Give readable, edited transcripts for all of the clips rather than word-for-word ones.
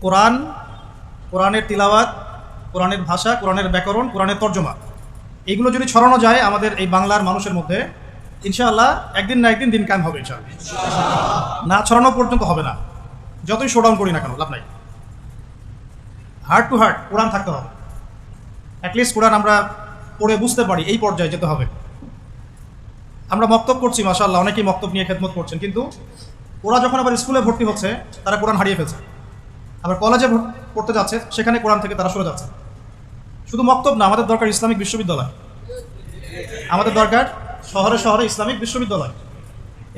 কোরআন, কোরআনের তিলাওয়াত, কোরআনের ভাষা, কোরআনের ব্যাকরণ, কোরআনের তর্জমা, এইগুলো যদি ছড়ানো যায় আমাদের এই বাংলার মানুষের মধ্যে, ইনশাআল্লাহ একদিন না একদিন দিন কায়েম হবে। ইনশাআল্লাহ না ছড়ানো পর্যন্ত হবে না, যতই শোডাউন করি না কেন লাভ নাই। হার্ট টু হার্ট কোরআন থাকতে হবে। অ্যাটলিস্ট কোরআন আমরা পড়ে বুঝতে পারি, এই পর্যায়ে যেতে হবে। আমরা মক্তব করছি, মাশাআল্লাহ, অনেকেই মক্তব নিয়ে খেদমত করছেন, কিন্তু ওরা যখন আবার স্কুলে ভর্তি হচ্ছে তারা কোরআন হারিয়ে ফেলছে। আবার কলেজে পড়তে যাচ্ছে, সেখানে কোরআন থেকে তারা সরে যাচ্ছে। শুধু মক্তব না, আমাদের দরকার ইসলামিক বিশ্ববিদ্যালয়, আমাদের দরকার শহরে শহরে ইসলামিক বিশ্ববিদ্যালয়।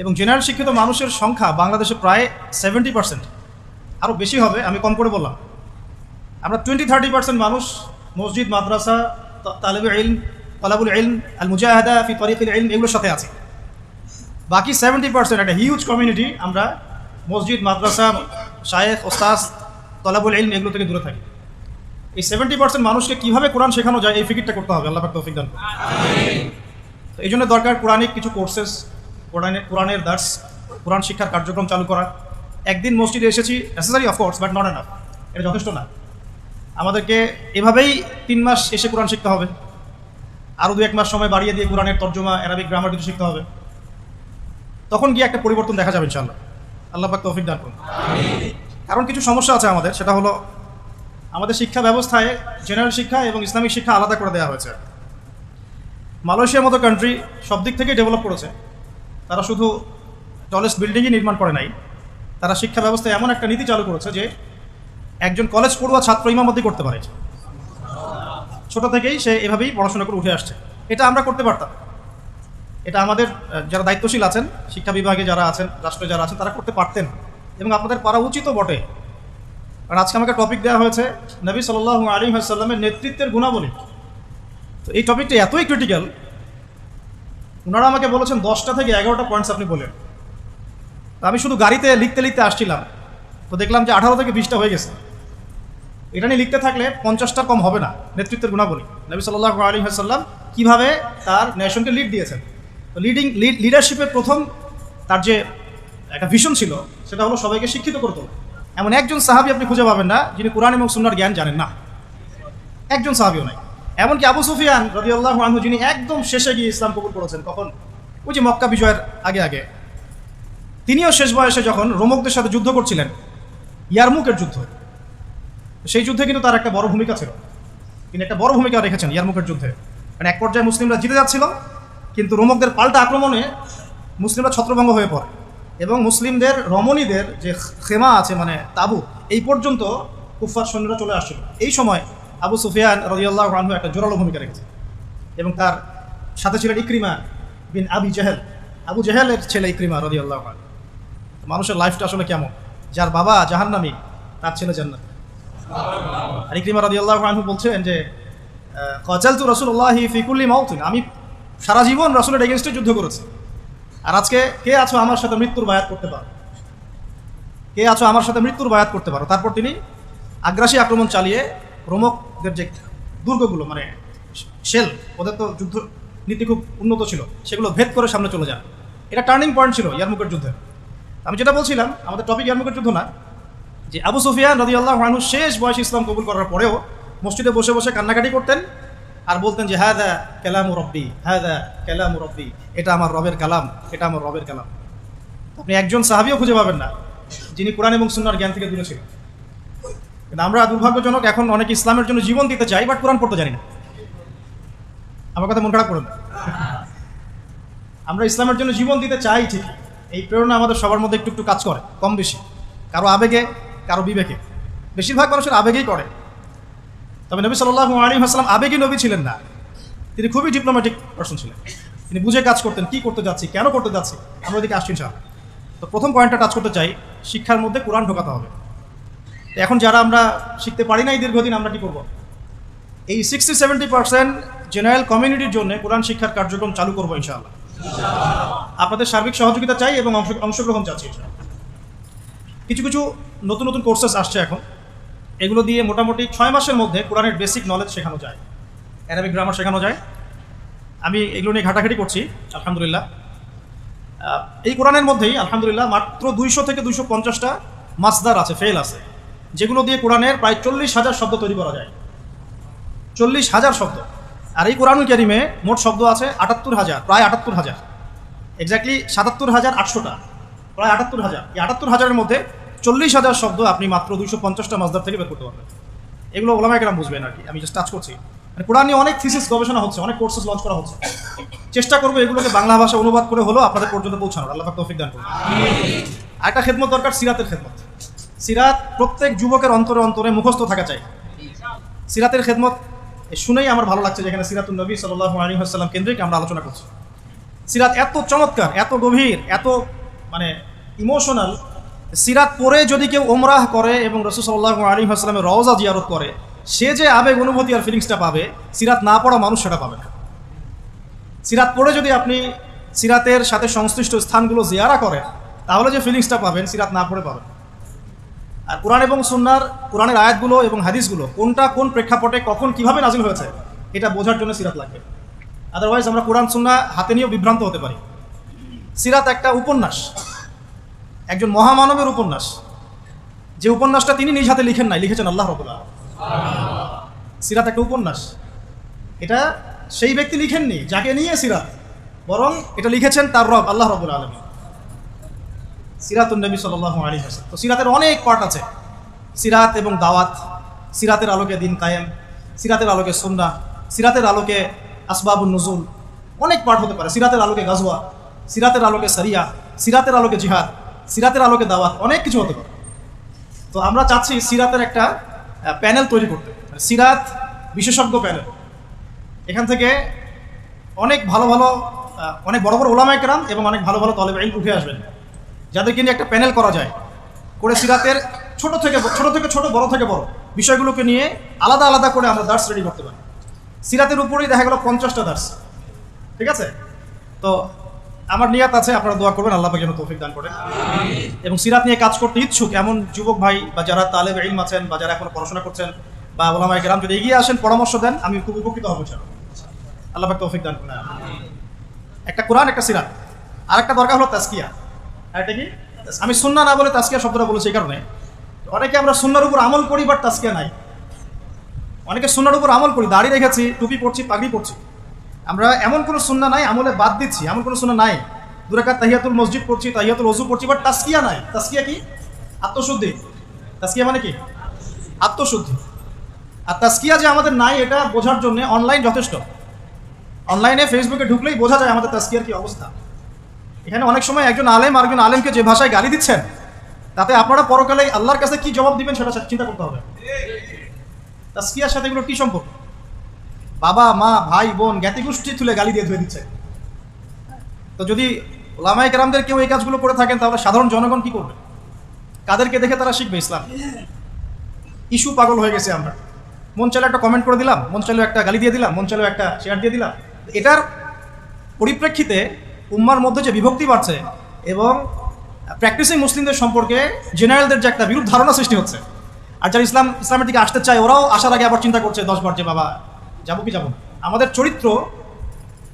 এবং জেনারেল শিক্ষিত মানুষের সংখ্যা বাংলাদেশে প্রায় 70%, আরও বেশি হবে, আমি কম করে বললাম। আমরা 20-30% মানুষ মসজিদ, মাদ্রাসা, তালিবুল ইলম, তালাবুল ইলম, আল মুজাহাদা ফি তরিকুল ইলম, এগুলোর সাথে আছে। বাকি 70% একটা হিউজ কমিউনিটি আমরা মসজিদ, মাদ্রাসা, শায়েখ, ওস্তাজ, তলাবুল ইলম এগুলো থেকে দূরে থাকি। এই 70% মানুষকে কীভাবে কোরআন শেখানো যায় এই ফিকিরটা করতে হবে। আল্লাহ পাক তৌফিক দান করুন। তো এই জন্য দরকার কোরআনিক কিছু কোর্সেস, কোরআনের দার্স, কোরআন শিক্ষার কার্যক্রম চালু করা। একদিন মসজিদে এসেছি, necessary of course, but not enough, এটা যথেষ্ট না। আমাদেরকে এভাবেই 3 মাস এসে কোরআন শিখতে হবে, আরও 2-1 মাস সময় বাড়িয়ে দিয়ে কোরআনের তর্জমা, অ্যারাবিক গ্রামার কিছু শিখতে হবে। তখন গিয়ে একটা পরিবর্তন দেখা যাবে ইনশাআল্লাহ। আল্লাহ পাক তৌফিক দান করুন। কারণ কিছু সমস্যা আছে আমাদের, সেটা হলো আমাদের শিক্ষা ব্যবস্থায় জেনারেল শিক্ষা এবং ইসলামিক শিক্ষা আলাদা করে দেওয়া হয়েছে। মালয়েশিয়ার মতো কান্ট্রি সব দিক থেকেই ডেভেলপ করেছে। তারা শুধু টলেস্ট বিল্ডিংই নির্মাণ করে নাই, তারা শিক্ষা ব্যবস্থায় এমন একটা নীতি চালু করেছে যে একজন কলেজ পড়ুয়া ছাত্র ইমামতি করতে পারে। ছোট থেকেই সে এভাবেই পড়াশোনা করে উঠে আসছে। এটা আমরা করতে পারতাম। এটা আমাদের যারা দায়িত্বশীল আছেন, শিক্ষা বিভাগে যারা আছেন, রাষ্ট্রে যারা আছেন, তারা করতে পারতেন এবং আপনাদের পারা উচিতও বটে। কারণ আজকে আমাকে টপিক দেওয়া হয়েছে নবী সাল্লাল্লাহু আলাইহি ওয়াসাল্লামের নেতৃত্বের গুণাবলী। তো এই টপিকটা এতই ক্রিটিক্যাল, ওনারা আমাকে বলেছেন 10টা থেকে 11টা পয়েন্টস আপনি বলেন। তো আমি শুধু গাড়িতে লিখতে লিখতে আসছিলাম, তো দেখলাম যে 18 থেকে 20টা হয়ে গেছে। এটা নিয়ে লিখতে থাকলে 50টার কম হবে না। নেতৃত্বের গুণাবলী, নবী সাল্লাল্লাহু আলাইহি ওয়াসাল্লাম কীভাবে তার নেশনকে লিড দিয়েছেন। তো লিডারশিপের প্রথম তার যে একটা ভিশন ছিল, সেটা হলো সবাইকে শিক্ষিত করে তোলা। এমন একজন সাহাবী আপনি খুঁজে পাবেন না যিনি কোরআন এবং সুন্নাহর জ্ঞান জানেন না, একজন সাহাবীও নাই। এমনকি আবু সুফিয়ান রাদিয়াল্লাহু আনহু, যিনি একদম শেষে গিয়ে ইসলাম কবুল করেছেন, কখন ওই যে মক্কা বিজয়ের আগে আগে, তিনিও শেষ বয়সে যখন রোমকদের সাথে যুদ্ধ করছিলেন, ইয়ারমুকের যুদ্ধ, সেই যুদ্ধে কিন্তু তার একটা বড় ভূমিকা ছিল। তিনি একটা বড় ভূমিকা রেখেছেন ইয়ারমুকের যুদ্ধে। মানে এক পর্যায়ে মুসলিমরা জিতে যাচ্ছিল, কিন্তু রোমকদের পাল্টা আক্রমণে মুসলিমরা ছত্রভঙ্গ হয়ে পড়ে এবং মুসলিমদের রমণীদের যে খেমা আছে, মানে তাবু, এই পর্যন্ত কুফার সৈন্যরা চলে আসছিল। এই সময় আবু সুফিয়ান রাদিয়াল্লাহু আনহু একটা জোরালো ভূমিকা রেখেছে এবং তার সাথে ছিলেন ইকরিমা বিন আবি জেহেল, আবু জেহেলের ছেলে ইকরিমা রাদিয়াল্লাহু আনহু। মানুষের লাইফটা আসলে কেমন, যার বাবা জাহান্নামী তার ছেলে জান্নাত। আর ইকরিমা রাদিয়াল্লাহু আনহু বলছেন যে কাতালতু রাসূলুল্লাহি ফি কুল্লি মাউতিন, আমি সারা জীবন রাসূলের এগেইনস্টে যুদ্ধ করেছি। আর আজকে কে আছো আমার সাথে মৃত্যুর বায়াত করতে পারো, কে আছো আমার সাথে মৃত্যুর বায়াত করতে পারো। তারপর তিনি আগ্রাসী আক্রমণ চালিয়ে রোমকদের যে দুর্গগুলো, মানে শেল, ওদের তো যুদ্ধ নীতি খুব উন্নত ছিল, সেগুলো ভেদ করে সামনে চলে যান। এটা টার্নিং পয়েন্ট ছিল ইয়ারমুকের যুদ্ধে। আমি যেটা বলছিলাম, আমাদের টপিক ইয়ারমুকের যুদ্ধ না, যে আবু সুফিয়ান রাদিয়াল্লাহু আনহু শেষ বয়সে ইসলাম কবুল করার পরেও মসজিদে বসে বসে কান্নাকাটি করতেন আর বলতেন যে হাদা কালামু রব্বি, হাদা কালামু রব্বি, এটা আমার রবের কালাম, এটা আমার রবের কালাম। আপনি একজন সাহাবীও খুঁজে পাবেন না যিনি কোরআন এবং সুন্নাহর জ্ঞান থেকে দূরে ছিলেন। কিন্তু আমরা দুর্ভাগ্যজনক এখন অনেক ইসলামের জন্য জীবন দিতে চাই, বাট কোরআন পড়তে জানি না। আমার কথা মন খারাপ করুন না। আমরা ইসলামের জন্য জীবন দিতে চাই ঠিক, এই প্রেরণা আমাদের সবার মধ্যে একটু একটু কাজ করে, কম বেশি, কারো আবেগে, কারো বিবেকে। বেশিরভাগ মানুষের আবেগেই করে। তবে নবী সাল্লাল্লাহু আলাইহি ওয়াসাল্লাম আবেগী নবী ছিলেন না, তিনি খুবই ডিপ্লোম্যাটিক পারসন ছিলেন। তিনি বুঝে কাজ করতেন, কি করতে যাচ্ছি, কেন করতে যাচ্ছি। আমরা এদিকে আসছি ইনশাআল্লাহ। তো প্রথম পয়েন্টটা টাচ করতে চাই, শিক্ষার মধ্যে কোরআন ঢোকাতে হবে। এখন যারা আমরা শিখতে পারি না এই দীর্ঘদিন, আমরা কি করব? এই 60-70% জেনারেল কমিউনিটির জন্য কোরআন শিক্ষার কার্যক্রম চালু করবো ইনশাআল্লাহ। আপনাদের সার্বিক সহযোগিতা চাই এবং অংশগ্রহণ চাচ্ছি। কিছু কিছু নতুন নতুন কোর্সেস আসছে এখন, এগুলো দিয়ে মোটামুটি 6 মাসের মধ্যে কোরআনের বেসিক নলেজ শেখানো যায়, অ্যারাবিক গ্রামার শেখানো যায়। আমি এগুলো নিয়ে ঘাটাঘাটি করছি আলহামদুলিল্লাহ। এই কোরআনের মধ্যেই আলহামদুলিল্লাহ মাত্র 200 থেকে 250টা মাসদার আছে, ফেল আছে। যেগুলো দিয়ে কোরআনের প্রায় 40,000 শব্দ তৈরি করা যায়। 40,000 শব্দ। আর এই কোরআনুল কারীমে মোট শব্দ আছে 78,000, প্রায় 78,000, এক্স্যাক্টলি 77,800টা, প্রায় 78,000। এই 78,000-এর মধ্যে 40,000 শব্দ আপনি মাত্র 250টা মাসদার থেকে বের করতে পারবেন। এগুলো ওলামায়ে কেরাম বুঝবেন আর কি, আমি জাস্ট টাচ করছি। মানে কোরআন নিয়ে অনেক থিসিস গবেষণা হচ্ছে, অনেক কোর্সেস লঞ্চ করা হচ্ছে। চেষ্টা করবো এগুলোকে বাংলা ভাষা অনুবাদ করে হলো আপনাদের পর্যন্ত পৌঁছানোর। আল্লাহ পাক তৌফিক দান করুন। আরেকটা খেদমত দরকার, সিরাতের খেদমত। সিরাত প্রত্যেক যুবকের অন্তরে অন্তরে মুখস্থ থাকা চাই। সিরাতের খেদমত শুনেই আমার ভালো লাগছে, যেখানে সিরাতুন নবী সাল্লাল্লাহু আলাইহি ওয়াসাল্লাম কেন্দ্রিক আমরা আলোচনা করছি। সিরাত এত চমৎকার, এত গভীর, এত মানে ইমোশনাল। সিরাত পড়ে যদি কেউ ওমরাহ করে এবং রাসূল সাল্লাল্লাহু আলাইহি ওয়াসাল্লামের রওজা জিয়ারত করে, সে যে আবেগ অনুভূতি আর ফিলিংসটা পাবে, সিরাত না পড়া মানুষ সেটা পাবে না। সিরাত পড়ে যদি আপনি সিরাতের সাথে সংশ্লিষ্ট স্থানগুলো জিয়ারা করেন, তাহলে যে ফিলিংসটা পাবেন, সিরাত না পড়ে পাবেন। আর কোরআন এবং সুন্নাহর, কোরআনের আয়াতগুলো এবং হাদিসগুলো কোনটা কোন প্রেক্ষাপটে কখন কিভাবে নাজিল হয়েছে, এটা বোঝার জন্য সিরাত লাগবে। আদারওয়াইজ আমরা কোরআন সুন্নাহ হাতে নিয়েও বিভ্রান্ত হতে পারি। সিরাত একটা উপন্যাস, একজন মহামানবের উপন্যাস। যে উপন্যাসটা তিনি নিজ হাতে লিখেন নাই, লিখেছেন আল্লাহ রাব্বুল আলামিন। সিরাত একটা উপন্যাস, এটা সেই ব্যক্তি লিখেননি যাকে নিয়ে সিরাত, বরং এটা লিখেছেন তার রব আল্লাহ রাব্বুল আলামিন। সিরাতুন নবী সাল্লাল্লাহু আলাইহি ওয়াসাল্লাম। তো সিরাতের অনেক পার্ট আছে। সিরাত এবং দাওয়াত, সিরাতের আলোকে দিন কায়েম, সিরাতের আলোকে সুন্নাহ, সিরাতের আলোকে আসবাবুন নুজুল, অনেক পার্ট হতে পারে। সিরাতের আলোকে গাজওয়া, সিরাতের আলোকে সারিয়া, সিরাতের আলোকে জিহাদ, সিরাতের আলোকে দাওয়াত, অনেক কিছু হতে পারে। তো আমরা চাচ্ছি সিরাতের একটা প্যানেল তৈরি করতে, সিরাত বিশেষজ্ঞ প্যানেল। এখান থেকে অনেক ভালো ভালো, অনেক বড় বড় ওলামায়ে কেরাম এবং অনেক ভালো ভালো তলেবে ইলম উঠে আসবেন, যাদেরকে নিয়ে একটা প্যানেল করা যায়, করে সিরাতের ছোট থেকে ছোট, বড় থেকে বড় বিষয়গুলোকে নিয়ে আলাদা আলাদা করে আমরা দার্স রেডি করতে পারি। সিরাতের উপরেই দেখা গেল 50টা দার্স, ঠিক আছে? তো আমার নিয়াত আছে, আপনারা দোয়া করবেন আল্লাহ পাক যেন তৌফিক দান করেন। এবং সিরাত নিয়ে কাজ করতে ইচ্ছুক এমন যুবক ভাই বা যারা তালেবে ইলম আছেন বা যারা এখনো পড়াশোনা করছেন বা ওলামায়ে কেরাম যদি এগিয়ে আসেন, পরামর্শ দেন, আমি খুব উপকৃত হব। আল্লাহ পাক তৌফিক দান করেন। একটা কোরআন, একটা সিরাত। আরেকটা দরকার হলো তাজকিয়া। আরেকটা কি? আমি সুন্নাহ না বলে তাজকিয়া শব্দটা বলেছি এই কারণে, অনেকে আমরা সুন্নাহর উপর আমল করি বাট তাজকিয়া নাই। অনেকে সুন্নাহর উপর আমল করি, দাড়ি রেখেছি, টুপি পরছি, পাগড়ি পরছি, আমরা এমন কোনো সুন্নাহ নাই, আমলে বাদ দিচ্ছি, এমন কোনো সুন্নাহ নাই। 2 রাকাত তাহিয়াতুল মসজিদ পড়ছি, তাহিয়াতুল ওযু পড়ছি, বাট তাজকিয়া নাই। তাজকিয়া কি? আত্মশুদ্ধি। তাজকিয়া মানে কি? আত্মশুদ্ধি। আর তাজকিয়া যে আমাদের নাই, এটা বোঝার জন্য অনলাইন যথেষ্ট। অনলাইনে ফেসবুকে ঢুকলেই বোঝা যায় আমাদের তাজকিয়ার কি অবস্থা। এখানে অনেক সময় একজন আলেম আরেকজন আলেমকে যে ভাষায় গালি দিচ্ছেন, তাতে আপনারা পরকালে আল্লাহর কাছে কি জবাব দিবেন সেটা চিন্তা করতে হবে। তাজকিয়ার সাথে এগুলো কি সম্পর্ক? বাবা মা ভাই বোন জ্ঞাতি গোষ্ঠী তুলে গালি দিয়ে ধুয়ে দিচ্ছে। তো যদি ওলামায়ে কেরামদের কেউ এই কাজগুলো করে থাকেন, তাহলে সাধারণ জনগণ কি করবে? কাদেরকে দেখে তারা শিখবে ইসলাম? ইস্যু পাগল হয়ে গেছে আমরা। মন চাইলে একটা কমেন্ট করে দিলাম, মন চাইলেও একটা গালি দিয়ে দিলাম, মন চাইলেও একটা শেয়ার দিয়ে দিলাম। এটার পরিপ্রেক্ষিতে উম্মার মধ্যে যে বিভক্তি বাড়ছে এবং প্র্যাকটিসিং মুসলিমদের সম্পর্কে জেনারেলদের যে একটা বিরূপ ধারণা সৃষ্টি হচ্ছে। আর যারা ইসলামের দিকে আসতে চায়, ওরাও আসার আগে আবার চিন্তা করছে 10 বার যে বাবা যাবো কি যাবো না। আমাদের চরিত্র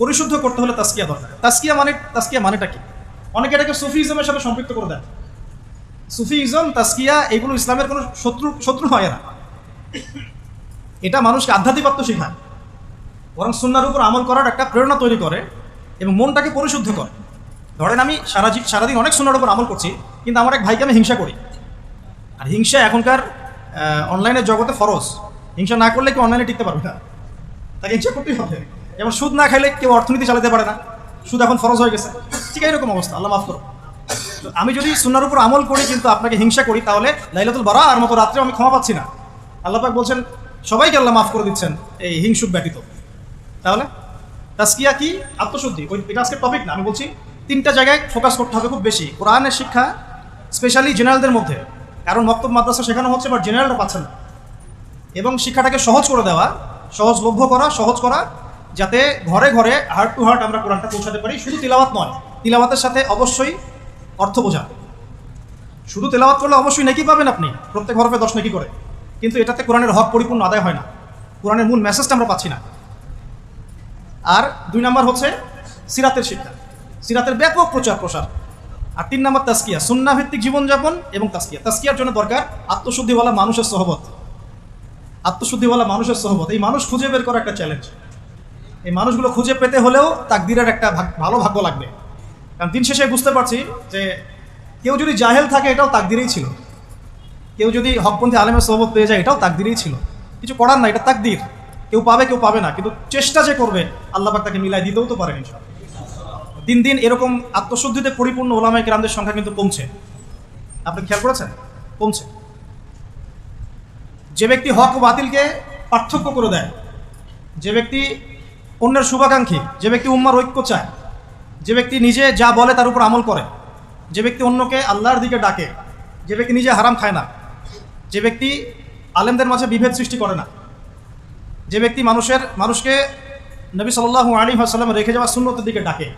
পরিশুদ্ধ করতে হলে তাজকিয়া দরকার। তাজকিয়া মানেটা কি? অনেকে এটাকে সুফিজমের সাথে সম্পৃক্ত করে দেন। সুফিজম, তাজকিয়া এগুলো ইসলামের কোনো শত্রু হয় না। এটা মানুষকে আধ্যাত্মিকত্ব শেখায়, বরং সুন্নাহর উপর আমল করার একটা প্রেরণা তৈরি করে এবং মনটাকে পরিশুদ্ধ করে। ধরেন আমি সারাদিন অনেক সুন্নাহর উপর আমল করছি, কিন্তু আমার এক ভাইকে আমি হিংসা করি। আর হিংসা এখনকার অনলাইনের জগতে ফরজ। হিংসা না করলে কেউ অনলাইনে টিকতে পারবে না, তাকে হিংসা করতেই হবে। যেমন সুদ না খাইলে কেউ অর্থনীতি চালাতে পারে না, সুদ এখন ফরজ হয়ে গেছে। ঠিক এরকম অবস্থা, আল্লাহ মাফ করো। তো আমি যদি সুন্নাহর উপর আমল করি কিন্তু আপনাকে হিংসা করি, তাহলে লাইলাতুল বারার মতো রাত্রেও আমি ক্ষমা পাচ্ছি না। আল্লাহ পাক বলছেন সবাইকে আল্লাহ মাফ করে দিচ্ছেন এই হিংসুক ব্যতীত। তাহলে তাজকিয়া কি? আত্মশুদ্ধি। এটা আজকের টপিক না, আমি বলছি 3টা জায়গায় ফোকাস করতে হবে খুব বেশি। কোরআনের শিক্ষা স্পেশালি জেনারেলদের মধ্যে, কারণ মক্তব মাদ্রাসা শেখানো হচ্ছে বাট জেনারেলরা পাচ্ছেন না। এবং শিক্ষাটাকে সহজ করে দেওয়া, সহজলভ্য করা, সহজ করা, যাতে ঘরে ঘরে হার্ট টু হার্ট আমরা কোরআনটা পৌঁছাতে পারি। শুধু তিলাওয়াত নয়, তিলাওয়াতের সাথে অবশ্যই অর্থ বোঝা। শুধু তেলাওয়াত করলে অবশ্যই নেকি পাবেন আপনি, প্রত্যেক হরফে 10 নেকি করে, কিন্তু এটাতে কোরআনের হক পরিপূর্ণ আদায় হয় না, কোরআনের মূল মেসেজটা আমরা পাচ্ছি না। আর 2 নাম্বার হচ্ছে সিরাতের শিক্ষা, সিরাতের ব্যাপক প্রচার প্রসার। আর 3 নম্বর তাসকিয়া, সুন্নাহ ভিত্তিক জীবনযাপন এবং তাসকিয়া। তাসকিয়ার জন্য দরকার আত্মশুদ্ধিওয়ালা মানুষের সহবত। আত্মশুদ্ধিওয়ালা মানুষের সহবত, এই মানুষ খুঁজে বের করা একটা চ্যালেঞ্জ। এই মানুষগুলো খুঁজে পেতে হলেও তাকদীরের একটা ভালো ভাগ্য লাগবে। কারণ দিন শেষে বুঝতে পারছি যে কেউ যদি জাহেল থাকে এটাও তাকদীরেই ছিল, কেউ যদি হকপন্থী আলেমের সহবত পেয়ে যায় এটাও তাকদীরেই ছিল। কিছু করার না, এটা তাকদীর। কেউ পাবে কেউ পাবে না, কিন্তু চেষ্টা যে করবে আল্লাহ পাক তাকে মিলাই দিতেও তো পারেন ইনশাআল্লাহ। দিন দিন এরকম আত্মশুদ্ধিতে পরিপূর্ণ ওলামায়ে কেরামদের সংখ্যা কিন্তু কমছে। আপনি খেয়াল করেছেন? কমছে। যে ব্যক্তি হক ও বাতিলকে পার্থক্য করে দেয়, যে ব্যক্তি অন্যের শুভাকাঙ্ক্ষী, যে ব্যক্তি উম্মার ঐক্য চায়, যে ব্যক্তি নিজে যা বলে তার উপর আমল করে, যে ব্যক্তি অন্যকে আল্লাহর দিকে ডাকে, যে ব্যক্তি নিজে হারাম খায় না, যে ব্যক্তি আলেমদের মাঝে বিভেদ সৃষ্টি করে না, যে ব্যক্তি মানুষকে নবী সাল্লাল্লাহু আলাইহি ওয়াসাল্লাম রেখে যাওয়া সুন্নতের দিকে ডাকে,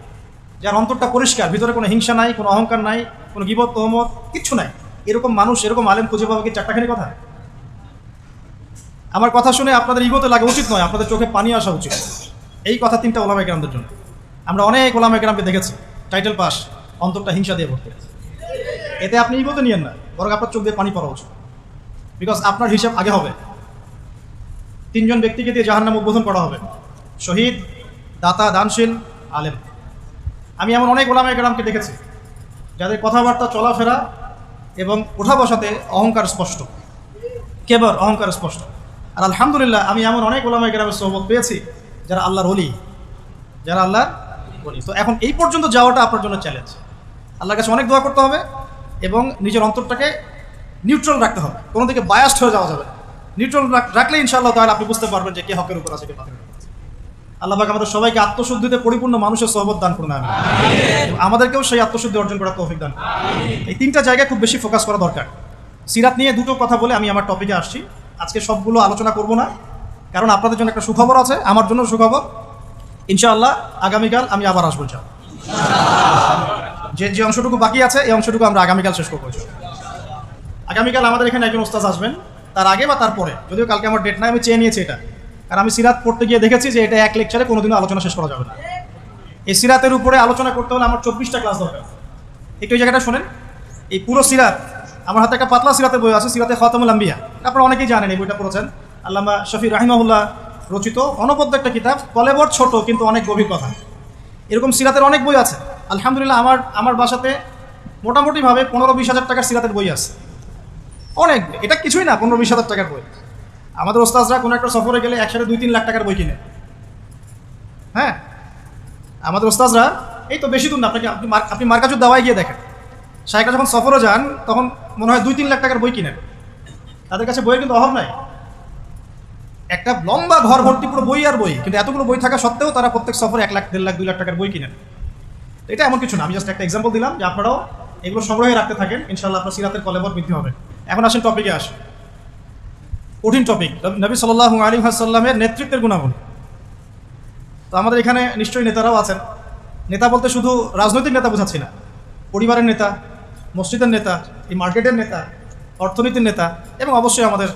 যার অন্তরটা পরিষ্কার, ভিতরে কোনো হিংসা নাই, কোনো অহংকার নাই, কোনো গীবত তহমত কিচ্ছু নাই, এরকম মানুষ, এরকম আলেম খুঁজে পাওয়া কি চারটাখানি কথা? আমার কথা শুনে আপনাদের ইগোতে লাগা উচিত নয়, আপনাদের চোখে পানি আসা উচিত। এই কথা 3টা ওলামায়ে কেরামদের জন্য। আমরা অনেক ওলামায়ে কেরামকে দেখেছি টাইটেল পাস, অন্তরটা হিংসা দিয়ে ভর্তি। এতে আপনি ইগোতে নিয়েন না, বরং আপনার চোখ দিয়ে পানি পড়া উচিত। বিকজ আপনার হিসাব আগে হবে। 3 জন ব্যক্তিকে দিয়ে জাহান্নাম উদ্বোধন করা হবে: শহীদ, দাতা, দানশীল, আলেম। আমি এমন অনেক ওলামায়ে কেরামকে দেখেছি যাদের কথাবার্তা, চলাফেরা এবং ওঠা বসাতে অহংকার স্পষ্ট, কেবর, অহংকার স্পষ্ট। আর আলহামদুলিল্লাহ আমি এমন অনেক ওলামায়ে কেরামের সোহবত পেয়েছি যারা আল্লাহর ওলি, যারা আল্লাহর ওলি। তো এখন এই পর্যন্ত যাওয়াটা আপনার জন্য চ্যালেঞ্জ। আল্লাহর কাছে অনেক দোয়া করতে হবে এবং নিজের অন্তরটাকে নিউট্রাল রাখতে হবে, কোনো দিকে বায়াসড হয়ে যাওয়া যাবে না। নিউট্রাল রাখলে ইনশাআল্লাহ তাহলে আপনি বুঝতে পারবেন যে কে হকের উপর আছে, কে বাতিলের উপর আছে। আল্লাহ পাক আমাদের সবাইকে আত্মশুদ্ধিতে পরিপূর্ণ মানুষের সোহবত দান করুন, আমিন। আমাদেরকেও সেই আত্মশুদ্ধি অর্জন করার তৌফিক দান করুন। এই 3টা জায়গায় খুব বেশি ফোকাস করা দরকার। সিরাত নিয়ে 2টো কথা বলে আমি আমার টপিকে আসছি। আজকে সবগুলো আলোচনা করব না, কারণ আপনাদের জন্য একটা সুখবর আছে, আমার জন্য সুখবর। ইনশাআল্লাহ আগামীকাল আমি আবার আসবো। যে অংশটুকু বাকি আছে এই অংশটুকু আমরা আগামীকাল শেষ করবো। আগামীকাল আমাদের এখানে একজন ওস্তাদ আসবেন, তার আগে বা তারপরে, যদিও কালকে আমার ডেট নাই, আমি চেয়ে নিয়েছি এটা, কারণ আমি সিরাত পড়তে গিয়ে দেখেছি যে এটা এক লেকচারে কোনোদিনও আলোচনা শেষ করা যাবে না। এই সিরাতের উপরে আলোচনা করতে হলে আমার 24টা ক্লাস দরকার। একটু এই জায়গাটা শোনেন। এই পুরো সিরাত, আমার হাতে একটা পাতলা সিরাতের বই আছে, সিরাতে খাতামুল আম্বিয়া, আপনারা অনেকেই জানেন, এই বইটা পড়েছেন। আল্লামা শফি রাহিমাহুল্লাহ রচিত অনবদ্য একটা কিতাব, কলেবর ছোট কিন্তু অনেক গভীর কথা। এরকম সিরাতের অনেক বই আছে। আলহামদুলিল্লাহ আমার বাসাতে মোটামুটিভাবে 15-20 হাজার টাকার সিরাতের বই আছে, অনেক। এটা কিছুই না, 15-20 হাজার টাকার বই। আমাদের ওস্তাদরা কোনো একটা সফরে গেলে একসাথে 2-3 লাখ টাকার বই কিনে। হ্যাঁ, আমাদের ওস্তাদরা এই তো বেশি দূর না, আপনি মার্কাজুর দাওয়ায় গিয়ে দেখেন, শাইখরা যখন সফরে যান তখন মনে হয় 2-3 লাখ টাকার বই কিনেন। তাদের কাছে বইয়ের কিন্তু অভাব নাই। একটা লম্বা ঘর ভর্তি পুরো বই আর বই, কিন্তু এতগুলো বই থাকা সত্ত্বেও তারা প্রত্যেক সফরে 1 লাখ, 1.5 লাখ, 2 লাখ টাকার বই কিনেন। এটা এমন কিছু না, আমি জাস্ট একটা এক্সাম্পল দিলাম যে আপনারাও এগুলো সংগ্রহে রাখতে থাকেন, ইনশাআল্লাহ আপনার সিরাতের কলেবর বৃদ্ধি হবে। এখন আসেন টপিকে আসেন, কঠিন টপিক, নবী সাল্লাল্লাহু আলাইহি ওয়াসাল্লামের নেতৃত্বের গুণাগুণ। তো আমাদের এখানে নিশ্চয়ই নেতারাও আছেন। নেতা বলতে শুধু রাজনৈতিক নেতা বোঝাচ্ছি না, পরিবারের নেতা, মসজিদের নেতা, এই মার্কেটের নেতা, অর্থনীতির নেতা এবং অবশ্যই আমাদের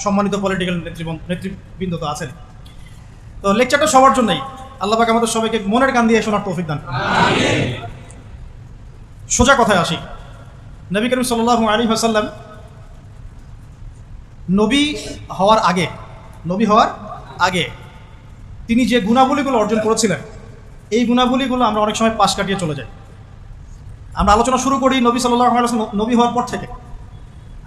সম্মানিত পলিটিক্যাল নেতৃবৃন্দ তো আছেন। তো লেকচারটা সবার জন্যই। আল্লাহ পাক আমাদের সবাইকে মনের কান দিয়ে শোনার তৌফিক দান করুন। সোজা কথায় আসি। নবী করিম সাল্লাল্লাহু আলাইহি ওয়াসাল্লাম নবী হওয়ার আগে তিনি যে গুণাবলীগুলো অর্জন করেছিলেন, এই গুণাবলীগুলো আমরা অনেক সময় পাশ কাটিয়ে চলে যাই। আমরা আলোচনা শুরু করি নবী সাল্লাল্লাহু আলাইহি ওয়াসাল্লাম নবী হওয়ার পর থেকে।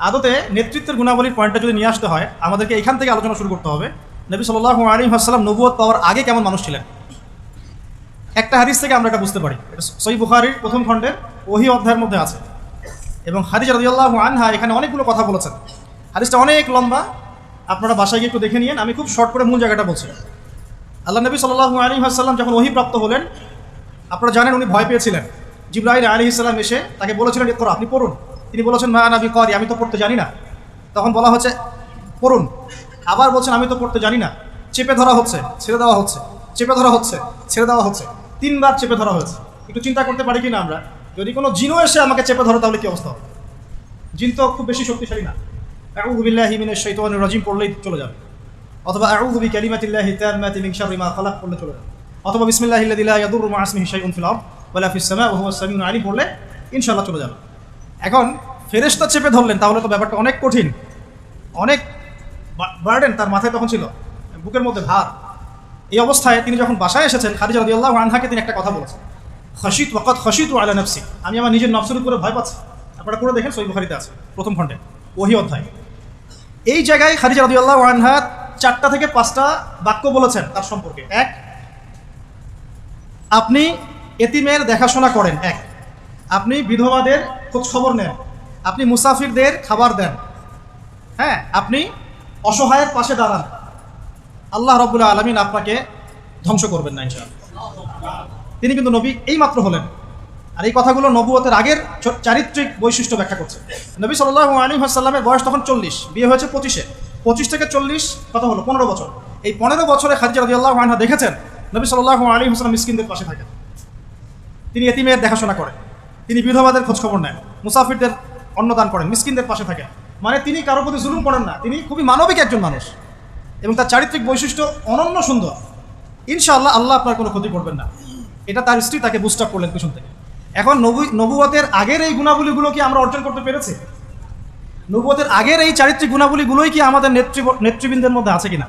আদতে নেতৃত্বের গুণাবলীর পয়েন্টটা যদি নিয়ে আসতে হয়, আমাদেরকে এখান থেকে আলোচনা শুরু করতে হবে। নবী সাল্লাল্লাহু আলাইহি ওয়াসাল্লাম নবুয়ত পাওয়ার আগে কেমন মানুষ ছিলেন। একটা হাদিস থেকে আমরা এটা বুঝতে পারি। এটা সহিহ বুখারীর 1ম খণ্ডের ওহী অধ্যায়ের মধ্যে আছে এবং খাদিজা রাদিয়াল্লাহু আনহা এখানে অনেকগুলো কথা বলেছেন। হাদিসটা অনেক লম্বা, আপনারা বাসায় গিয়ে একটু দেখে নিয়েন। আমি খুব শর্ট করে মূল জায়গাটা বলছি। আল্লাহ নবী সাল্লাল্লাহু আলাইহি ওয়াসাল্লাম যখন ওহী প্রাপ্ত হলেন, আপনারা জানেন উনি ভয় পেয়েছিলেন। জিবরাইল আলাইহিস সালাম এসে তাকে বলেছিলেন ইকরা, আপনি পড়ুন। তিনি বলেছেন মা আনা বিকারি, আমি তো পড়তে জানি না। তখন বলা হচ্ছে পড়ুন। আবার বলছেন আমি তো পড়তে জানি না। চেপে ধরা হচ্ছে, ছেড়ে দেওয়া হচ্ছে, চেপে ধরা হচ্ছে, ছেড়ে দেওয়া হচ্ছে। 3 বার চেপে ধরা হয়েছে। একটু চিন্তা করতে পারি কি না আমরা, যদি কোনো জিনও এসে আমাকে চেপে ধরো তাহলে কি অবস্থা হবে? জিন তো খুব বেশি শক্তিশালী না। আউযু বিল্লাহি মিনাশ শাইতানির রাজিম পড়লেই চলে যাবে, অথবা আউযু বিকালিমাতিল্লাহি তাম্মাতি মিন শাররি মা খালাক পড়লে চলে যাবে, অথবা বিসমিল্লাহিল্লাযী লা ইয়াদুররু মা ইসমিহি শাইউন ফিল আরদ ওয়া লা ফিস সামা ওয়া হুয়াস সামিউল আলিম পড়লে ইনশাল্লাহ চলে যাবে। এখন ফেরেশতা চেপে ধরলেন, তাহলে তো ব্যাপারটা অনেক কঠিন, অনেক বার্ডেন তার মাথায় তখন ছিল, বুকের মধ্যে ভার। এই অবস্থায় তিনি যখন বাসায় এসেছেন, খাদিজা রাদিয়াল্লাহু আনহাকে তিনি একটা কথা বলেছেন, খাশিত ওয়াকাদ খাশিতু আলা নাফসি, আমি আমার নিজের নফসের উপরে ভয় পাচ্ছি। আপনারা করে দেখেন, সহিহ বুখারীতে আছে প্রথম খণ্ডে ওহী অধ্যায়। এই জায়গায় খাদিজা রাদিয়াল্লাহু আনহা 4টা থেকে 5টা বাক্য বলেছেন তার সম্পর্কে। এক, আপনি এতিমের দেখাশোনা করেন। এক, আপনি বিধবাদের খোঁজ খবর নেন। আপনি মুসাফিরদের খাবার দেন। হ্যাঁ, আপনি অসহায়ের পাশে দাঁড়ান। আল্লাহ রাব্বুল আলামিন আপনাকে ধ্বংস করবেন না ইনশাআল্লাহ। তিনি কিন্তু নবী এই মাত্র হলেন, আর এই কথাগুলো নবুয়তের আগের চারিত্রিক বৈশিষ্ট্য ব্যাখ্যা করছে। নবী সাল্লাল্লাহু আলাইহি ওয়াসাল্লামের বয়স তখন 40, বিয়ে হয়েছে 25-এ। 25 থেকে 40 কত হলো? 15 বছর। এই 15 বছরে খাদিজা রাদিয়াল্লাহু আনহা দেখেছেন নবী সাল্লাল্লাহু আলাইহি ওয়াসাল্লাম মিসকিনদের পাশে থাকেন, তিনি এতিমের দেখাশোনা করেন, তিনি বিধবাদের খোঁজখবর নেন, মুসাফিরদের অন্নদান করেন, মিসকিনদের পাশে থাকেন। মানে তিনি কারোর প্রতি জুলুম করেন না, তিনি খুবই মানবিক একজন মানুষ, এবং তার চারিত্রিক বৈশিষ্ট্য অনন্য সুন্দর। ইনশাআল্লাহ আল্লাহ আপনার কোনো ক্ষতি করবেন না, এটা তার স্ত্রী তাকে বুস্ট আপ করলেন পিছন থেকে। এখন নবুয়তের আগের এই গুণাবলীগুলো কি আমরা অর্জন করতে পেরেছি? নবুয়তের আগের এই চারিত্রিক গুণাবলীগুলোই কি আমাদের নেতৃবৃন্দের মধ্যে আছে কিনা?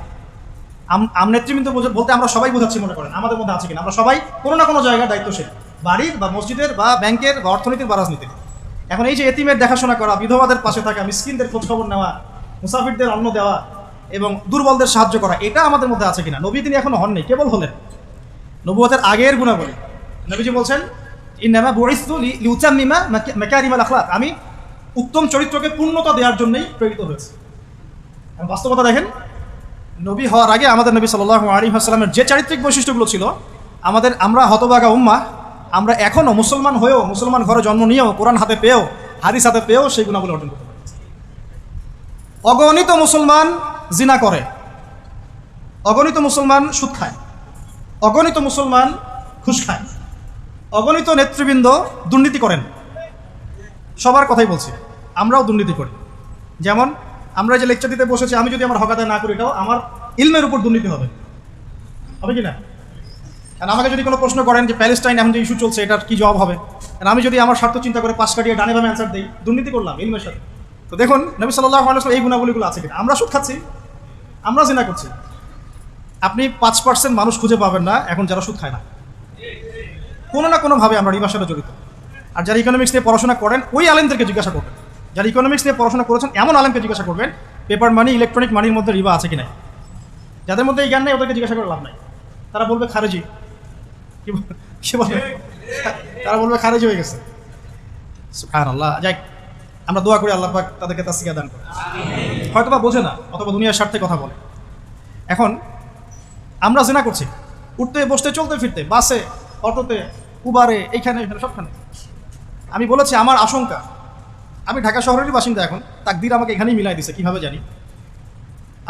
নেতৃবৃন্দ বলতে আমরা সবাই বোঝাচ্ছি মনে করেন, আমাদের মধ্যে আছে কিনা? আমরা সবাই কোনো না কোনো জায়গায় দায়িত্বশীল, বাড়ির বা মসজিদের বা ব্যাংকের বা অর্থনীতির বা রাজনীতির। এখন এই যে এতিমের দেখাশোনা করা, বিধবাদের পাশে থাকা, মিসকিনদের খোঁজখবর নেওয়া, মুসাফিরদের অন্ন দেওয়া এবং দুর্বলদের সাহায্য করা, এটা আমাদের মধ্যে আছে কিনা? নবী তিনি এখনো হননি, কেবল হলেন। নবুয়তের আগের গুণাবলী নবীজি বলছেন, ইন্নামা বুইসতু লিউতাম্মিমা মাকারিমাল আখলাক, আমি উত্তম চরিত্রকে পূর্ণতা দেওয়ার জন্যই প্রেরিত হয়েছে। বাস্তবতা দেখেন, নবী হওয়ার আগে আমাদের নবী সাল্লাল্লাহু আলাইহি ওয়াসাল্লামের যে চারিত্রিক বৈশিষ্ট্যগুলো ছিল, আমরা হতভাগা উম্মাহ, আমরা এখনও মুসলমান হয়েও, মুসলমান ঘরে জন্ম নিয়েও, কোরআন হাতে পেয়েও, হাদিস হাতে পেয়েও সেই গুণাবলী অর্জন করতে পারি। অগণিত মুসলমান জিনা করে, অগণিত মুসলমান সুদ খায়, অগণিত মুসলমান ঘুষ খায়, অগণিত নেতৃবৃন্দ দুর্নীতি করেন। সবার কথাই বলছি, আমরাও দুর্নীতি করি। যেমন আমরা যে লেকচার দিতে বসেছি, আমি যদি আমার হক আদায় না করি, এটাও আমার ইলমের উপর দুর্নীতি হবে কি না? কারণ আমাকে যদি কোনো প্রশ্ন করেন যে প্যালেস্টাইন এখন যে ইস্যু চলছে, এটার কি জবাব হবে, কারণ আমি যদি আমার স্বার্থ চিন্তা করে পাশ কাটিয়ে ডানে বামে অ্যান্সার দিই, দুর্নীতি করলাম ইলমের সাথে। তো দেখুন নবী সাল্লাল্লাহু আলাইহি ওয়াসাল্লাম এই গুণাবলীগুলো আছে কিনা? আমরা সুদ খাচ্ছি, আমরা জিনা করছি। আপনি 5% মানুষ খুঁজে পাবেন না এখন যারা সুদ খায় না। কোনো না কোনোভাবে আমরা রিবার সাথে জড়িত। আর যারা ইকোনমিক্স নিয়ে পড়াশোনা করেন, ওই আলেমদেরকে জিজ্ঞাসা করবেন। যারা ইকোনমিক্স নিয়ে পড়াশোনা করেছেন এমন আলেমকে জিজ্ঞাসা করবেন পেপার মানি, ইলেকট্রনিক মানির মধ্যে রিবা আছে কিনা। যাদের মধ্যে এই জ্ঞান নেই, ওদেরকে জিজ্ঞাসা করে লাভ নাই। তারা বলবে খারেজি, কি বলবে? তারা বলবে খারেজি হয়ে গেছে। সুবহানাল্লাহ। যাই, আমরা দোয়া করি আল্লাহ পাক তাদেরকে তাসকিয়া দান করে। হয়তো বা বোঝে না, অথবা দুনিয়ার স্বার্থে কথা বলে। এখন আমরা জিনা করছি, উঠতে বসতে, চলতে ফিরতে, বাসে, অটোতে, উবারে, এইখানে সবখানে। আমি বলেছি আমার আশঙ্কা, আমি ঢাকা শহরেরই বাসিন্দা, এখন তাকদীর আমাকে এখানেই মিলাই দিছে, কিভাবে জানি।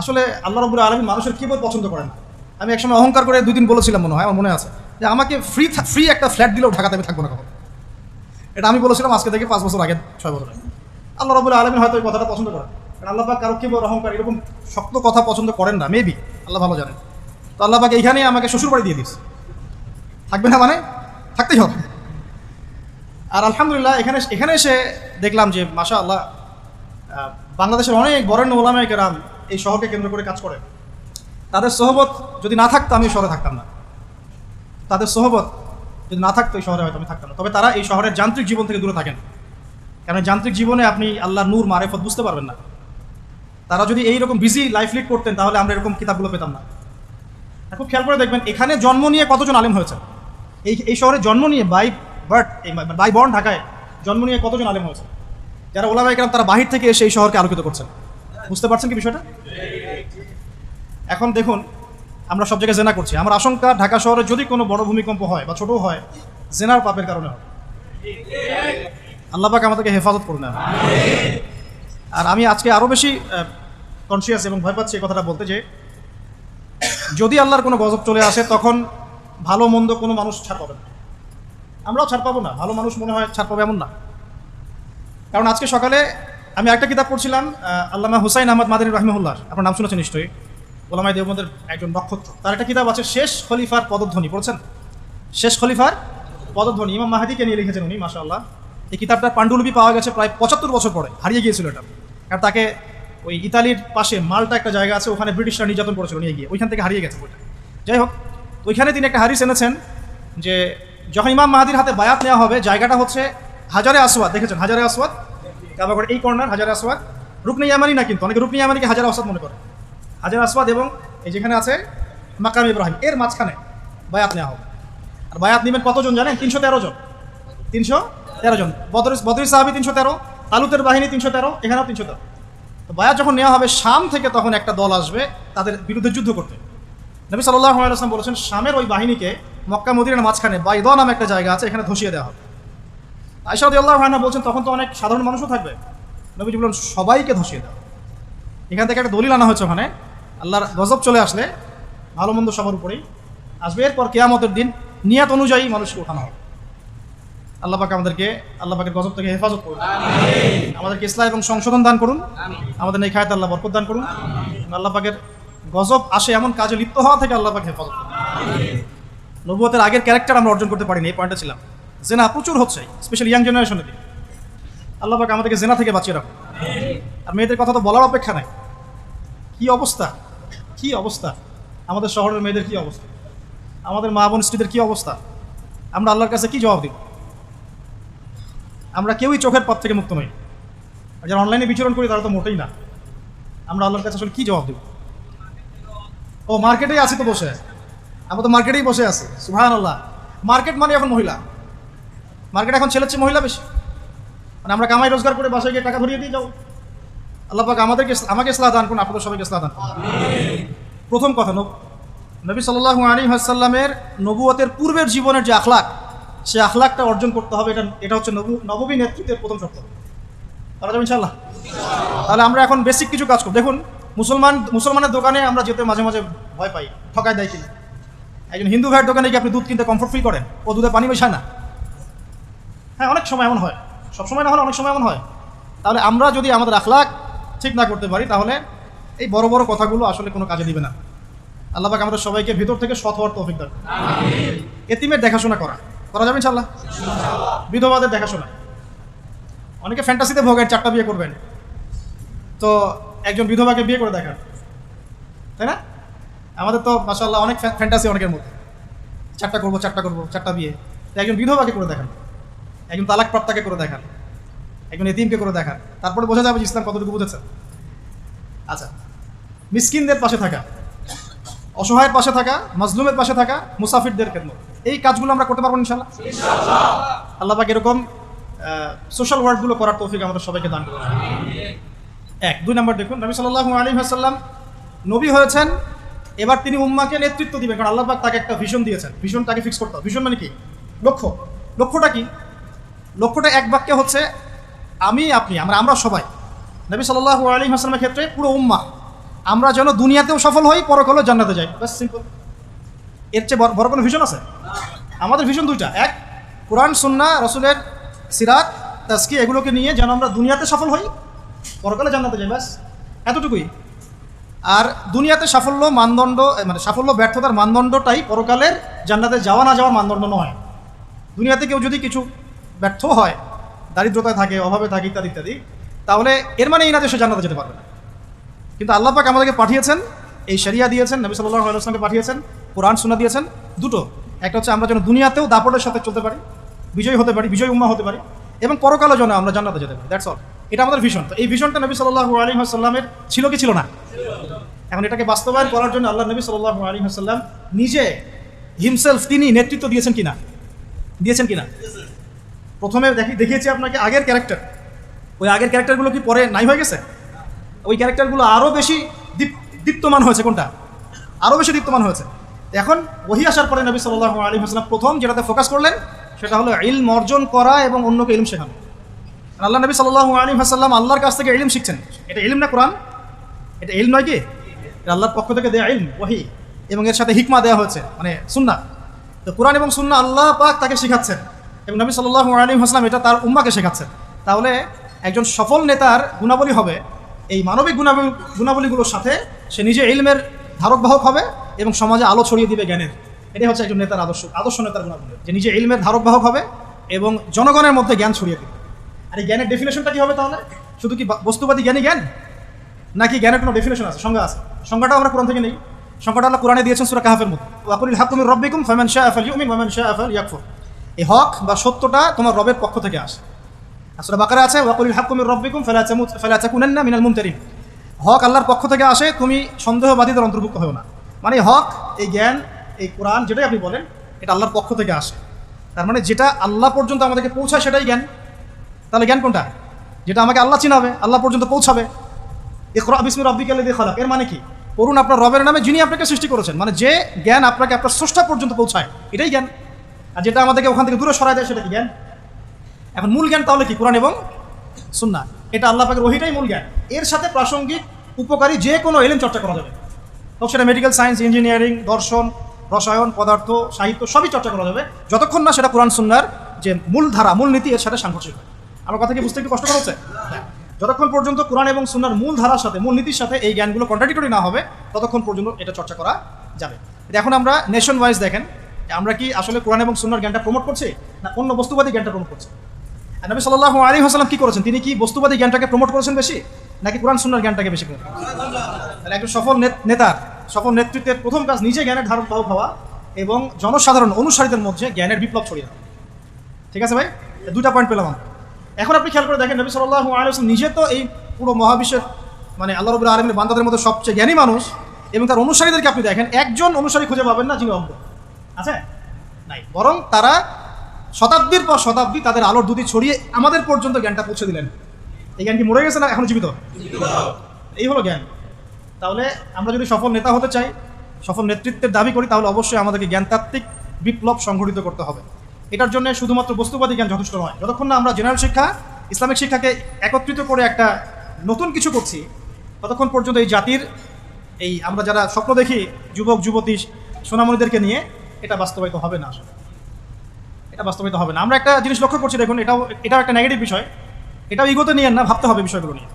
আসলে আল্লাহ রাব্বুল আলামিন মানুষের কিবোর্ড পছন্দ করেন না। আমি একসময় অহংকার করে 2 দিন বলেছিলাম, মনে হয় আমার মনে আছে, যে আমাকে ফ্রি একটা ফ্ল্যাট দিলেও ঢাকাতে আমি থাকবো না কখন। এটা আমি বলেছিলাম আজকে থেকে 5 বছর আগে, 6 বছর আগে। আল্লাহ রাব্বুল আলামিন হয়তো এই কথাটা পছন্দ করেন, কারণ আল্লাহ পাক কারো কিবোর্ড, অহংকার, এরকম শক্ত কথা পছন্দ করেন না, মেবি, আল্লাহ ভালো জানেন। তো আল্লাহ পাক এইখানেই আমাকে শ্বশুর বাড়ি দিয়ে দিচ্ছে, থাকবে না মানে থাকতেই হবে। আর আলহামদুলিল্লাহ এখানে এসে দেখলাম যে মাশাআল্লাহ বাংলাদেশের অনেক বরেণ্য ওলামায়ে কেরাম এই শহরকে কেন্দ্র করে কাজ করেন। তাদের সোহবত যদি না থাকতো আমি শহরে থাকতাম না, তাদের সোহবত যদি না থাকতো এই শহরে হয়তো আমি থাকতাম না। তবে তারা এই শহরের যান্ত্রিক জীবন থেকে দূরে থাকেন, কারণ যান্ত্রিক জীবনে আপনি আল্লাহর নূর মারেফত বুঝতে পারবেন না। তারা যদি এইরকম বিজি লাইফ লিড করতেন, তাহলে আমরা এরকম কিতাবগুলো পেতাম না। খুব খেয়াল করে দেখবেন এখানে জন্ম নিয়ে কতজন আলেম হয়েছে, এই শহরে জন্ম নিয়ে বাই বর্ন ঢাকায় জন্ম নিয়ে কতজন আলেম হয়েছে, যারা ওলামায়ে কেরাম, তারা বাহির থেকে এসে এই শহরকে আলোকিত করছেন। বুঝতে পারছেন কি বিষয়টা? এখন দেখুন আমরা সব জায়গায় জেনা করছি। আমার আশঙ্কা ঢাকা শহরে যদি কোনো বড় ভূমিকম্প হয় বা ছোটও হয়, জেনার পাপের কারণে হয়। আল্লাহ পাক আমাদেরকে হেফাজত করুন। আর আমি আজকে আরও বেশি কনসিয়াস এবং ভয় পাচ্ছি এই কথাটা বলতে, যে যদি আল্লাহর কোনো গজব চলে আসে, তখন ভালো মন্দ কোনো মানুষ ছাড় পাবে না, আমরাও ছাড় পাবো না। ভালো মানুষ মনে হয় ছাড় পাবে এমন না। কারণ আজকে সকালে আমি একটা কিতাব পড়ছিলাম, আল্লামা হুসাইন আহমদ মাদানী রাহিমাহুল্লাহ, আপনার নাম শুনেছেন নিশ্চয়ই, ওলামায়ে দেওবন্দের একজন নক্ষত্র। তার একটা কিতাব আছে শেষ খলিফার পদধ্বনি, পড়ছেন? শেষ খলিফার পদধ্বনি, ইমাম মাহদিকে নিয়ে লিখেছেন উনি, মাশাআল্লাহ। এই কিতাবটার পাণ্ডুলিপি পাওয়া গেছে প্রায় 75 বছর পরে, হারিয়ে গিয়েছিল এটা। কারণ তাকে ওই ইতালির পাশে মাল্টা একটা জায়গা আছে, ওখানে ব্রিটিশরা নির্যাতন করেছিল নিয়ে গিয়ে, ওইখান থেকে হারিয়ে গেছে বইটা। যাই হোক, ওইখানে তিনি একটা হাদিস এনেছেন যে যখন ইমাম মাহাদির হাতে বায়াত নেওয়া হবে, জায়গাটা হচ্ছে হাজারে আসওয়াদ। দেখেছেন হাজারে আসওয়াদ, কাবা ঘরের এই কর্নার হাজারে আসওয়াদ, রুকনে ইয়ামানি না, কিন্তু অনেকে রুকনে ইয়ামানিকে হাজারে আসওয়াদ মনে করে। হাজারে আসওয়াদ এবং এই যেখানে আছে মাকাম ইব্রাহিম, এর মাঝখানে বায়াত নেওয়া হবে। আর বায়াত নেবেন কতজন জানেন? 313 জন। 313 জন। বদরি সাহাবী 313, তালুতের বাহিনী 313, এখানেও 313। তো বায়াত যখন নেওয়া হবে শাম থেকে, তখন একটা দল আসবে তাদের বিরুদ্ধে যুদ্ধ করতে। নবী সাল্লাল্লাহু আলাইহি ওয়াসাল্লাম বলেছেন শামের ওই বাহিনীকে মক্কা মদিনার মাঝখানে বাইদা নামে একটা জায়গা আছে, এখানে ধসিয়ে দেওয়া হবে। আয়েশা রাদিয়াল্লাহু আনহা বলছেন তখন তো অনেক সাধারণ মানুষও থাকবে, নবীজি বললেন সবাইকে ধসিয়ে দেওয়া। এখান থেকে একটা দলিল আনা হয়েছে, ওখানে আল্লাহর গজব চলে আসলে ভালো মন্দ সবার উপরেই আসবে, এরপর কিয়ামতের দিন নিয়াত অনুযায়ী মানুষকে ওঠানো হবে। আল্লাহ পাক আমাদেরকে আল্লাহ পাকের গজব থেকে হেফাজত করুন, আমাদেরকে ইসলাম এবং সংশোধন দান করুন, আমাদের নেক হায়াতে আল্লাহ বরকত দান করুন। আল্লাহ পাকের গজব আসে এমন কাজে লিপ্ত হওয়া থেকে আল্লাহ পাক হেফাজত করুন। নবুয়তের আগের ক্যারেক্টার আমরা অর্জন করতে পারিনি, এই পয়েন্টে ছিলাম। জেনা প্রচুর হচ্ছে, স্পেশালি ইয়াং জেনারেশনে। আল্লাহ পাক আমাদেরকে জেনা থেকে বাঁচিয়ে রাখুন। আর মেয়েদের কথা তো বলার অপেক্ষা নাই, কি অবস্থা, কি অবস্থা আমাদের শহরের মেয়েদের, কি অবস্থা আমাদের মা বোন স্ত্রীদের, কি অবস্থা। আমরা আল্লাহর কাছে কি জবাব দিব? আমরা কেউই চোখের পথ থেকে মুক্ত নই, আর যারা অনলাইনে বিচরণ করি তারা তো মোটেই না। আমরা আল্লাহর কাছে আসলে কি জবাব দেব? ও মার্কেটেই আছি তো বসে, আমরা তো মার্কেটেই বসে আছি। সুবহানাল্লাহ, মার্কেট মানে এখন মহিলা, মার্কেট এখন ছেলের চেয়ে মহিলা বেশি। মানে আমরা কামাই রোজগার করে বাসায় গিয়ে টাকা ধরিয়ে দিয়ে যাও। আল্লাহ পাক আমাকে ইসলাহ দান করুন, আপনাদের সবাইকে ইসলাহ দান করুন। প্রথম কথা, নবী সাল্লাল্লাহু আলাইহি ওয়াসাল্লামের নবুয়তের পূর্বের জীবনের যে আখলাক, সে আখলাকটা অর্জন করতে হবে। এটা হচ্ছে নববী নেতৃত্বের প্রথম শর্ত। তারা যাবে ইনশাআল্লাহ। তাহলে আমরা এখন বেসিক কিছু কাজ করব। দেখুন, মুসলমানের দোকানে আমরা যেতে মাঝে মাঝে ভয় পাই, ঠকায় দেয় কিনা। একজন হিন্দু ভাইয়ের দোকানে গিয়ে আপনি দুধ কিনতে কমফোর্ট ফিল করেন, ও দুধে পানি মেশায় না। হ্যাঁ, অনেক সময় এমন হয়, সব সময় না হলে অনেক সময় এমন হয়। তাহলে আমরা যদি আমাদের আখলাক ঠিক না করতে পারি, তাহলে এই বড় বড় কথাগুলো আসলে কোনো কাজে দিবে না। আল্লাহ পাক আমাদের সবাইকে ভিতর থেকে সৎ হওয়ার তৌফিক দান। এতিমের দেখাশোনা করা যাবে ইনশাআল্লাহ। বিধবাদের দেখাশোনা, অনেকে ফ্যান্টাসিতে ভোগেন, 4টা বিয়ে করবেন, তো একজন বিধবাকে বিয়ে করে দেখান, তাই না? আমাদের তো মাশাআল্লাহ অনেক ফ্যান্টাসি অনেকের মধ্যে, 4টা করবো 4টা বিয়ে। তো একজন বিধবাকে করে দেখান, একজন তালাক প্রাপ্তাকে করে দেখান, একজন এতিমকে করে দেখান, তারপরে বোঝা যাবে যে ইসলাম কতটুকু বুঝেছে। আচ্ছা, মিসকিনদের পাশে থাকা, অসহায়ের পাশে থাকা, মাজলুমের পাশে থাকা, মুসাফিরদের খেদমত, এই কাজগুলো আমরা করতে পারবো ইনশাআল্লাহ। আল্লাহ পাক এরকম সোশ্যাল ওয়ার্কগুলো করার তৌফিক আমাদের সবাইকে দান করুন। 2 নম্বর দেখুন, নবী সাল্লাল্লাহু আলাইহি ওয়াসাল্লাম নবী হয়েছেন, এবার তিনি উম্মাহকে নেতৃত্ব দিবেন, কারণ আল্লাহ পাক তাকে একটা ভিশন দিয়েছেন। ভিশনটাকে ফিক্স করতে হবে। ভিশন মানে কি? লক্ষ্যটা কি? লক্ষ্যটা এক বাক্যে হচ্ছে আমি, আপনি, আমরা সবাই। নবী সাল্লাল্লাহু আলাইহি ওয়াসাল্লামের ক্ষেত্রে পুরো উম্মাহ, আমরা যেন দুনিয়াতেও সফল হই, পরকালেও জান্নাতে যাই। বাস, সিম্পল। এর চেয়ে বড় কোনো ভিশন আছে? আমাদের ভিশন 2টা, এক কোরআন সুন্নাহ রাসূলের সিরাত তাজকিয়া, এগুলোকে নিয়ে যেন আমরা দুনিয়াতে সফল হই, পরকালে জান্নাতে যাই। ব্যাস, এতটুকুই। আর দুনিয়াতে সাফল্য মানদণ্ড, মানে সাফল্য ব্যর্থতার মানদণ্ডটাই পরকালের জান্নাতে যাওয়া না যাওয়ার মানদণ্ড নয়। দুনিয়াতে কেউ যদি কিছু ব্যর্থ হয়, দারিদ্রতায় থাকে, অভাবে থাকে, ইত্যাদি ইত্যাদি, তাহলে এর মানে এই না যে সে জান্নাতে যেতে পারবে না। কিন্তু আল্লাহ পাক আমাদেরকে পাঠিয়েছেন, এই শরিয়া দিয়েছেন, নবী সাল্লাল্লাহু আলাইহি ওয়াসাল্লামকে পাঠিয়েছেন, কোরআন সুন্নাহ দিয়েছেন, দুটো। একটা হচ্ছে আমরা যেন দুনিয়াতেও দাপটের সাথে চলতে পারি, বিজয়ী হতে পারি, বিজয়ী উম্মাহ হতে পারি, এবং পরকালে যেন আমরা জান্নাতে যেতে পারি। That's all. এটা আমাদের ভিশন। তো এই ভিশনটা নবী সাল্লাল্লাহু আলাইহি ওয়াসাল্লামের ছিল কি ছিল না? এখন এটাকে বাস্তবায়ন করার জন্য আল্লাহ নবী সাল্লাল্লাহু আলাইহি ওয়াসাল্লাম নিজে হিমসেলফ তিনি নেতৃত্ব দিয়েছেন কিনা? প্রথমে দেখিয়েছি আপনাকে আগের ক্যারেক্টার। ওই আগের ক্যারেক্টারগুলো কি পরে নাই হয়ে গেছে? ওই ক্যারেক্টারগুলো আরও বেশি দীপ্তমান হয়েছে। কোনটা আরও বেশি দীপ্তমান হয়েছে? এখন ওহী আসার পরে নবী সাল্লাল্লাহু আলাইহি ওয়াসাল্লাম প্রথম যেটাতে ফোকাস করলেন সেটা হলো ইলম অর্জন করা এবং অন্যকে ইলম শেখানো। আল্লাহ নবী সাল্লাল্লাহু আলাইহি ওয়াসাল্লাম আল্লাহর কাছ থেকে ইলম শিখছেন। এটা ইলম না কোরআন? এটা ইলম নয় কি? এটা আল্লাহর পক্ষ থেকে দেয়া ইলম, ওহী, এবং এর সাথে হিকমা দেওয়া হয়েছে, মানে সুন্নাহ। তো কোরআন এবং সুন্নাহ আল্লাহ পাক তাকে শেখাচ্ছেন, এবং নবী সাল্লাল্লাহু আলাইহি ওয়াসাল্লাম এটা তার উম্মাহকে শেখাচ্ছেন। তাহলে একজন সফল নেতার গুণাবলী হবে এই মানবিক গুণাবলীগুলোর সাথে সে নিজে ইলমের ধারক বাহক হবে এবং সমাজে আলো ছড়িয়ে দিবে জ্ঞানের। এটাই হচ্ছে একজন নেতার আদর্শ নেতার গুণাবলী, যে নিজে ইলমের ধারক বাহক হবে এবং জনগণের মধ্যে জ্ঞান ছড়িয়ে দিবে। আর এই জ্ঞানের ডেফিনেশনটা কি হবে তাহলে? শুধু কি বস্তুবাদী জ্ঞানী জ্ঞান, নাকি জ্ঞানের কোনো ডেফিনেশন আছে, সংজ্ঞা আছে? সংজ্ঞাটা আমরা কোরআন থেকে নেই। সংজ্ঞাটা আল্লাহ কোরআনে দিয়েছেন সূরা কাহফের মধ্যে, ওয়াকুলিল হাক্কু মির রাব্বিকুম ফামান শাআ ফালইউমিন ওয়া মান শাআ ফালইয়াকফুর। এই হক বা সত্যটা তোমার রবের পক্ষ থেকে আসে। আর সূরা বাকারা আছে ওয়াকুলিল হাক্কু মির রাব্বিকুম ফালা তাকুনান্না মিনাল মুমতারিন। হক আল্লাহর পক্ষ থেকে আসে, তুমি সন্দেহবাদীদের অন্তর্ভুক্ত হও না। মানে হক, এই জ্ঞান, এই কোরআন যেটাই আপনি বলেন, এটা আল্লাহর পক্ষ থেকে আসে। তার মানে যেটা আল্লাহ পর্যন্ত আমাদেরকে পৌঁছায় সেটাই জ্ঞান। তাহলে জ্ঞান কোনটা? যেটা আমাকে আল্লাহ চিনাবে, আল্লাহ পর্যন্ত পৌঁছাবে। ইকরা বিসমি রাব্বিকাল্লাযী খালাক, এর মানে কি? পড়ুন আপনার রবের নামে যিনি আপনাকে সৃষ্টি করেছেন। মানে যে জ্ঞান আপনাকে আপনার স্রষ্টা পর্যন্ত পৌঁছায়, এটাই জ্ঞান। আর যেটা আমাদেরকে ওখান থেকে দূরে সরায় দেয় সেটা কি জ্ঞান? এখন মূল জ্ঞান তাহলে কি? কোরআন এবং সুন্নাহ, এটা আল্লাহ পাকের ওহীটাই মূল জ্ঞান। এর সাথে প্রাসঙ্গিক উপকারী যে কোনো এলিম চর্চা করা যাবে, হোক সেটা মেডিকেল সায়েন্স, ইঞ্জিনিয়ারিং, দর্শন, রসায়ন, পদার্থ, সাহিত্য, সবই চর্চা করা যাবে, যতক্ষণ না সেটা কোরআন সুন্নাহর যে মূল ধারা, মূল নীতি এর সাথে সাংঘর্ষিক হয়। আমার কথা কি বুঝতে একটু কষ্ট করা হচ্ছে? যতক্ষণ পর্যন্ত কোরআন এবং সুন্নাহর মূল ধারার সাথে, মূল নীতির সাথে এই জ্ঞানগুলো কন্ট্রাডিক্টরি না হবে, ততক্ষণ পর্যন্ত এটা চর্চা করা যাবে। এখন আমরা নেশন ওয়াইজ দেখেন, আমরা কি আসলে কোরআন এবং সুন্নাহর জ্ঞানটা প্রমোট করছি, না অন্য বস্তুবাদী জ্ঞানটা প্রমোট করছি? আর নবী সাল্লাল্লাহু আলাইহি ওয়াসাল্লাম কি করেছেন? তিনি কি বস্তুবাদী জ্ঞানটাকে প্রমোট করেছেন বেশি, নাকি কোরআন সুন্নাহর জ্ঞানটাকে বেশি প্রমোট করেছেন? তাহলে একজন সফল নেতার, সফল নেতৃত্বের প্রথম কাজ নিজে জ্ঞানের ধারক বাহক হওয়া এবং জনসাধারণ অনুসারীদের মধ্যে জ্ঞানের বিপ্লব ছড়িয়ে দেওয়া। ঠিক আছে ভাই, দুটা পয়েন্ট পেলাম আমরা। এখন আপনি খেয়াল করে দেখেন, নবী সাল্লাল্লাহু আলাইহি ওয়াসাল্লাম নিজে তো এই পুরো মহাবিশ্বের, মানে আল্লাহ রাব্বুল আলামিনের বান্দাদের মধ্যে সবচেয়ে জ্ঞানী মানুষ, এবং তার অনুসারীদেরকে আপনি দেখেন একজন অনুসারী খুঁজে পাবেন না যিনি অজ্ঞ আছে, নাই। বরং তারা শতাব্দীর পর শতাব্দী তাদের আলোর দুটি ছড়িয়ে আমাদের পর্যন্ত জ্ঞানটা পৌঁছে দিলেন। এই জ্ঞান কি মরে গেছে না এখনো জীবিত? এই হলো জ্ঞান। তাহলে আমরা যদি সফল নেতা হতে চাই, সফল নেতৃত্বের দাবি করি, তাহলে অবশ্যই আমাদেরকে জ্ঞানতাত্ত্বিক বিপ্লব সংঘটিত করতে হবে। এটার জন্য শুধুমাত্র বস্তুবাদী জ্ঞান যথেষ্ট নয়। যতক্ষণ না আমরা জেনারেল শিক্ষা, ইসলামিক শিক্ষাকে একত্রিত করে একটা নতুন কিছু করছি, ততক্ষণ পর্যন্ত এই জাতির, এই আমরা যারা স্বপ্ন দেখি যুবক যুবতী সোনামণিদেরকে নিয়ে, এটা বাস্তবায়িত হবে না। আসলে এটা বাস্তবায়িত হবে না। আমরা একটা জিনিস লক্ষ্য করছি, দেখুন, এটাও একটা নেগেটিভ বিষয়। এটাও ইগোতে নিয়ে না, ভাবতে হবে বিষয়গুলো নিয়ে।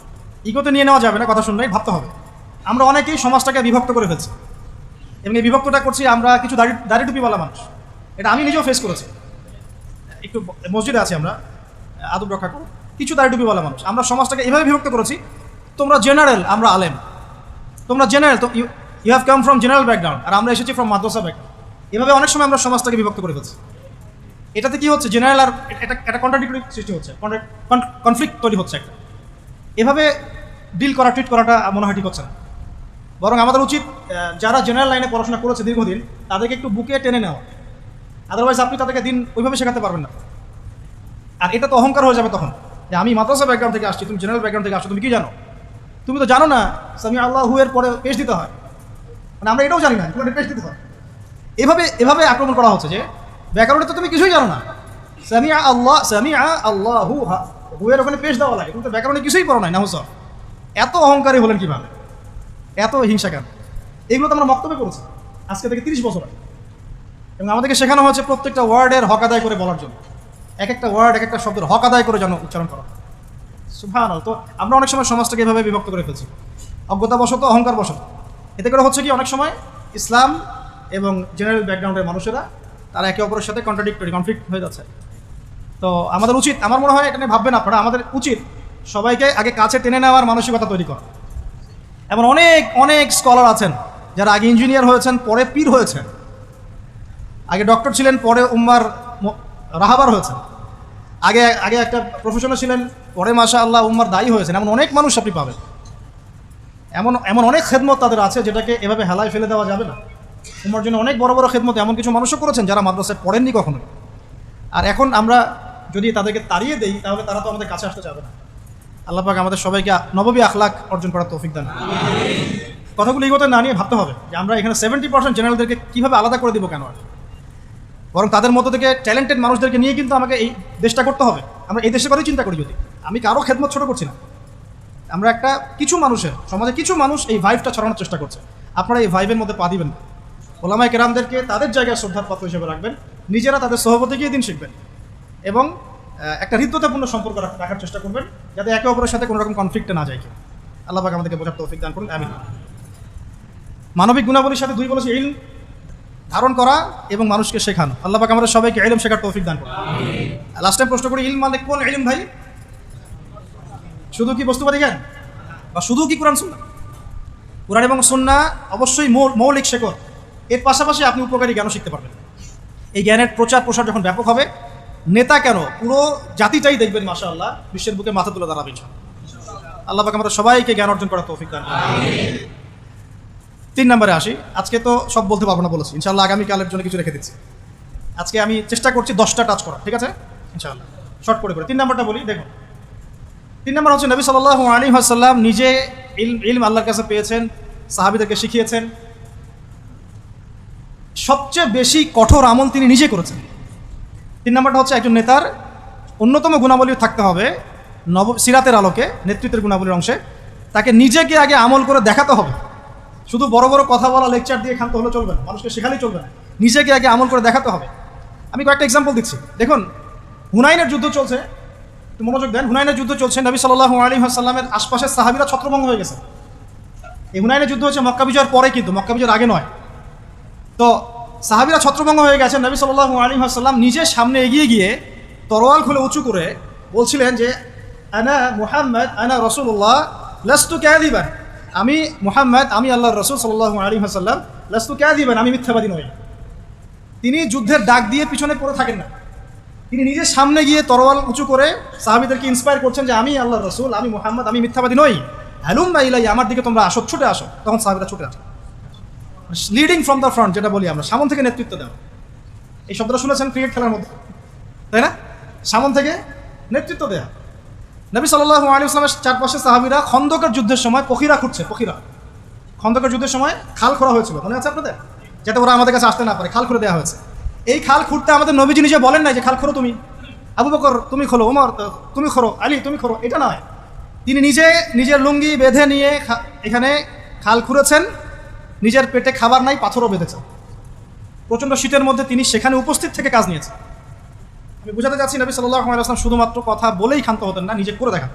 ইগোতে নিয়ে নেওয়া যাবে না, কথা শুনলেই ভাবতে হবে। আমরা অনেকেই সমাজটাকে বিভক্ত করে ফেলছি, এবং এই বিভক্তটা করছি আমরা কিছু দাড়ি টুপিওয়ালা মানুষ। এটা আমি নিজেও ফেস করেছি। একটু মসজিদে আছি আমরা, আদব রক্ষা করো, কিছু দাড়ি টুপিওয়ালা মানুষ। আমরা সমাজটাকে এভাবে বিভক্ত করেছি, তোমরা জেনারেল, আমরা আলেম। তোমরা জেনারেল, তো you have come from general background, আর আমরা এসেছি ফ্রম মাদ্রাসা ব্যাকগ্রাউন্ড। এভাবে অনেক সময় আমরা সমাজটাকে বিভক্ত করে ফেলছি। এটাতে কি হচ্ছে? জেনারেল আর একটা কন্ট্রাডিক্টরি সৃষ্টি হচ্ছে, কনফ্লিক্ট তৈরি হচ্ছে একটা। এভাবে ডিল করা, ট্রিট করাটা মনে হয় ঠিক হচ্ছে না। বরং আমাদের উচিত যারা জেনারেল লাইনে পড়াশোনা করেছে দীর্ঘদিন, তাদেরকে একটু বুকে টেনে নেওয়া। আদারওয়াইজ আপনি তাদেরকে দিন ওইভাবে শেখাতে পারবেন না। আর এটা তো অহংকার হয়ে যাবে তখন, যে আমি মাদ্রাসা ব্যাকগ্রাউন্ড থেকে আসছি, তুমি জেনারেল ব্যাকগ্রাউন্ড থেকে আসছো, তুমি কি জানো? তুমি তো জানো না সামি আল্লাহু এর পরে পেশ দিতে হয়। মানে আমরা এটাও জানি না পেশ দিতে হয়। এভাবে আক্রমণ করা হচ্ছে যে ব্যাকরণে তো তুমি কিছুই জানো না। সামিআ আল্লাহু হুয়ের ওখানে পেশ দেওয়া লাগে, তুমি তো ব্যাকরণে কিছুই পড়ো নাই। নাহুসা, এত অহংকারী হলেন কিভাবে? এত হিংসা কেন? এগুলো তো আমরা বক্তব্য করেছি আজকে থেকে 30 বছর আগে, এবং আমাদেরকে শেখানো হচ্ছে প্রত্যেকটা ওয়ার্ডের হক আদায় করে বলার জন্য, এক একটা ওয়ার্ড, এক একটা শব্দের হক আদায় করে যেন উচ্চারণ করা। সুবহানাল্লাহ। তো আমরা অনেক সময় সমাজটাকে এভাবে বিভক্ত করে ফেলছি, অজ্ঞতাবশত, অহংকারবশত। এতে করে হচ্ছে কি, অনেক সময় ইসলাম এবং জেনারেল ব্যাকগ্রাউন্ডের মানুষেরা তারা একে অপরের সাথে কন্ট্রাডিক্টরি, কনফ্লিক্ট হয়ে যাচ্ছে। তো আমাদের উচিত, আমার মনে হয় এটা নিয়ে ভাববেন আপনারা, আমাদের উচিত সবাইকে আগে কাছে টেনে নেওয়ার মানসিকতা তৈরি করা। এমন অনেক অনেক স্কলার আছেন যারা আগে ইঞ্জিনিয়ার হয়েছেন, পরে পীর হয়েছেন, আগে ডক্টর ছিলেন, পরে উম্মার রাহাবার হয়েছেন, আগে একটা প্রফেশনে ছিলেন, পরে মাশাআল্লাহ উম্মার দায়ী হয়েছেন। এমন অনেক মানুষ আপনি পাবেন। এমন অনেক খেদমত তাদের আছে যেটাকে এভাবে হেলায় ফেলে দেওয়া যাবে না। উম্মার জন্য অনেক বড় বড় খেদমত এমন কিছু মানুষও করেছেন যারা মাদ্রাসায় পড়েননি কখনো। আর এখন আমরা যদি তাদেরকে তাড়িয়ে দেই, তাহলে তারা তো আমাদের কাছে আসতে যাবে না। আল্লাহ পাক আমাদের সবাইকে নববী আখলাক অর্জন করার তৌফিক দান। কথাগুলো এই কথা না নিয়ে ভাবতে হবে যে আমরা এখানে 70% জেনারেলদেরকে কীভাবে আলাদা করে দিব কেন? বরং তাদের মধ্য থেকে ট্যালেন্টেড মানুষদেরকে নিয়ে কিন্তু আমাকে এই দেশটা করতে হবে। আমরা এই দেশের কথাই চিন্তা করি। যদি আমি কারো খেদমত ছোট করছি না, আমরা একটা কিছু মানুষের, সমাজে কিছু মানুষ এই ভাইবটা ছড়ানোর চেষ্টা করছে। আপনারা এই ভাইবের মধ্যে পা দিবেন। ওলামায়ে কেরামদেরকে তাদের জায়গায় শ্রদ্ধার পাত্র হিসেবে রাখবেন, নিজেরা তাদের সহবতে গিয়ে দিন শিখবেন, এবং একটা হৃদ্যতাপূর্ণ সম্পর্ক রাখার চেষ্টা করবেন, যাতে একে অপরের সাথে কোনো রকম কনফ্লিক্টে না যায়। কেউ আল্লাহ পাক আমাদেরকে বোঝার তৌফিক দান করুন, আমিন। মানবিক গুণাবলীর সাথে 2 বলেছে ইলম ধারণ করা এবং মানুষকে শেখানো। আল্লাহ পাক আমাদের সবাইকে ইলম শেখার তৌফিক দান করুন। লাস্ট টাইম প্রশ্ন করি, ইলম মানে কোন ইলম ভাই? শুধু কি বস্তুবাদী জ্ঞান, বা শুধু কি কোরআন সুন্নাহ? কোরআন এবং সুন্নাহ অবশ্যই মৌলিক শেকড়, এর পাশাপাশি আপনি উপকারী জ্ঞানও শিখতে পারবেন। এই জ্ঞানের প্রচার প্রসার যখন ব্যাপক হবে, নেতা কেন পুরো জাতিটাই দেখবেন মাশাআল্লাহ বিশ্বের বুকে মাথা তুলে দাঁড়াবে ইনশাআল্লাহ। আল্লাহ পাক আমাদের সবাইকে জ্ঞান অর্জন করার তৌফিক দান করুন। 3 নম্বরে আসি। আজকে তো সব বলতে পারবো না বলেছি, ইনশাআল্লাহ আগামীকালের জন্য কিছু রেখে দিচ্ছি। আজকে আমি চেষ্টা করছি 10টা টাচ করা, ঠিক আছে ইনশাআল্লাহ, শর্ট করে 3 নম্বরটা বলি। দেখুন, 3 নম্বর হচ্ছে নবী সাল্লাল্লাহু আলাইহি ওয়াসাল্লাম নিজে ইলম আল্লাহর কাছে পেয়েছেন, সাহাবীদেরকে শিখিয়েছেন। সবচেয়ে বেশি কঠোর আমল তিনি নিজে করেছেন। 3 নম্বরটা হচ্ছে একজন নেতার অন্যতম গুণাবলী থাকতে হবে সিরাতের আলোকে, নেতৃত্বের গুণাবলীর অংশে তাকে নিজেকে আগে আমল করে দেখাতে হবে। শুধু বড় বড় কথা বলা, লেকচার দিয়ে ক্ষান্ত হলে চলবে না, মানুষকে শেখালেই চলবে না, নিজেকে আগে আমল করে দেখাতে হবে। আমি কয়েকটা এক্সাম্পল দিচ্ছি। দেখুন, হুনাইনের যুদ্ধ চলছে, একটু মনোযোগ দেন। হুনাইনের যুদ্ধ চলছে, নবী সাল্লাল্লাহু আলাইহি ওয়াসাল্লামের আশপাশের সাহাবীরা ছত্রভঙ্গ হয়ে গেছে। এই হুনাইনের যুদ্ধ হচ্ছে মক্কা বিজয়ের পরে, কিন্তু মক্কা বিজয়ের আগে নয়। তো সাহাবীরা ছত্রভঙ্গ হয়ে গেছে, নবী সাল্লাল্লাহু আলাইহি ওয়াসাল্লাম নিজে সামনে এগিয়ে গিয়ে তরোয়াল খুলে উঁচু করে বলছিলেন যে আনা মুহাম্মদ আনা রাসূলুল্লাহ লাস্তু কাযিবান, আমি মুহাম্মদ, আমি আল্লাহর রাসূল সাল্লাল্লাহু আলাইহি ওয়াসাল্লাম, লাস্তু কাযিবান, আমি মিথ্যাবাদী নই। তিনি যুদ্ধের ডাক দিয়ে পিছনে পড়ে থাকেন না, তিনি নিজের সামনে গিয়ে তরোয়াল উঁচু করে সাহাবীদেরকে ইন্সপায়ার করছেন যে আমি আল্লাহর রাসূল, আমি মুহাম্মদ, আমি মিথ্যাবাদী নই, হালুম্মা ইলাইয়া, আমার দিকে তোমরা আসো, ছুটে আসো। তখন সাহাবীরা ছুটে আসে। লিডিং ফ্রম দ্য ফ্রন্ট, যেটা বলি আমরা, সামন থেকে নেতৃত্ব দেওয়া। এই শব্দটা শুনেছেন ক্রিকেট খেলার মধ্যে, তাই না? সামন থেকে নেতৃত্ব দেয়া। নবী সাল্লাল্লাহু আলাইহি ওয়াসাল্লামের চারপাশে সাহাবীরা খন্দকের যুদ্ধের সময় পখিরা খুঁড়ছে। খন্দকের যুদ্ধের সময় খাল খোঁড়া হয়েছিল, মনে আছে আপনাদের? যাতে ওরা আমাদের কাছে আসতে না পারে, খাল খুঁড়ে দেওয়া হয়েছে। এই খাল খুঁড়তে আমাদের নবীজি নিজে বলেন নাই যে খাল খোঁড়ো তুমি, আবু বকর তুমি খোলো, ওমর তুমি খোঁড়ো, আলী তুমি খোঁড়ো, এটা নয়। তিনি নিজে নিজের লুঙ্গি বেঁধে নিয়ে এখানে খাল খুঁড়েছেন, নিজের পেটে খাবার নাই, পাথরও বেঁধেছেন। প্রচণ্ড শীতের মধ্যে তিনি সেখানে উপস্থিত থেকে কাজ নিয়েছেন। আমি বুঝাতে চাচ্ছি, নবী সাল্লাল্লাহু আলাইহি ওয়াসাল্লাম শুধুমাত্র কথা বলেই ক্ষান্ত হতেন না, নিজে করে দেখান।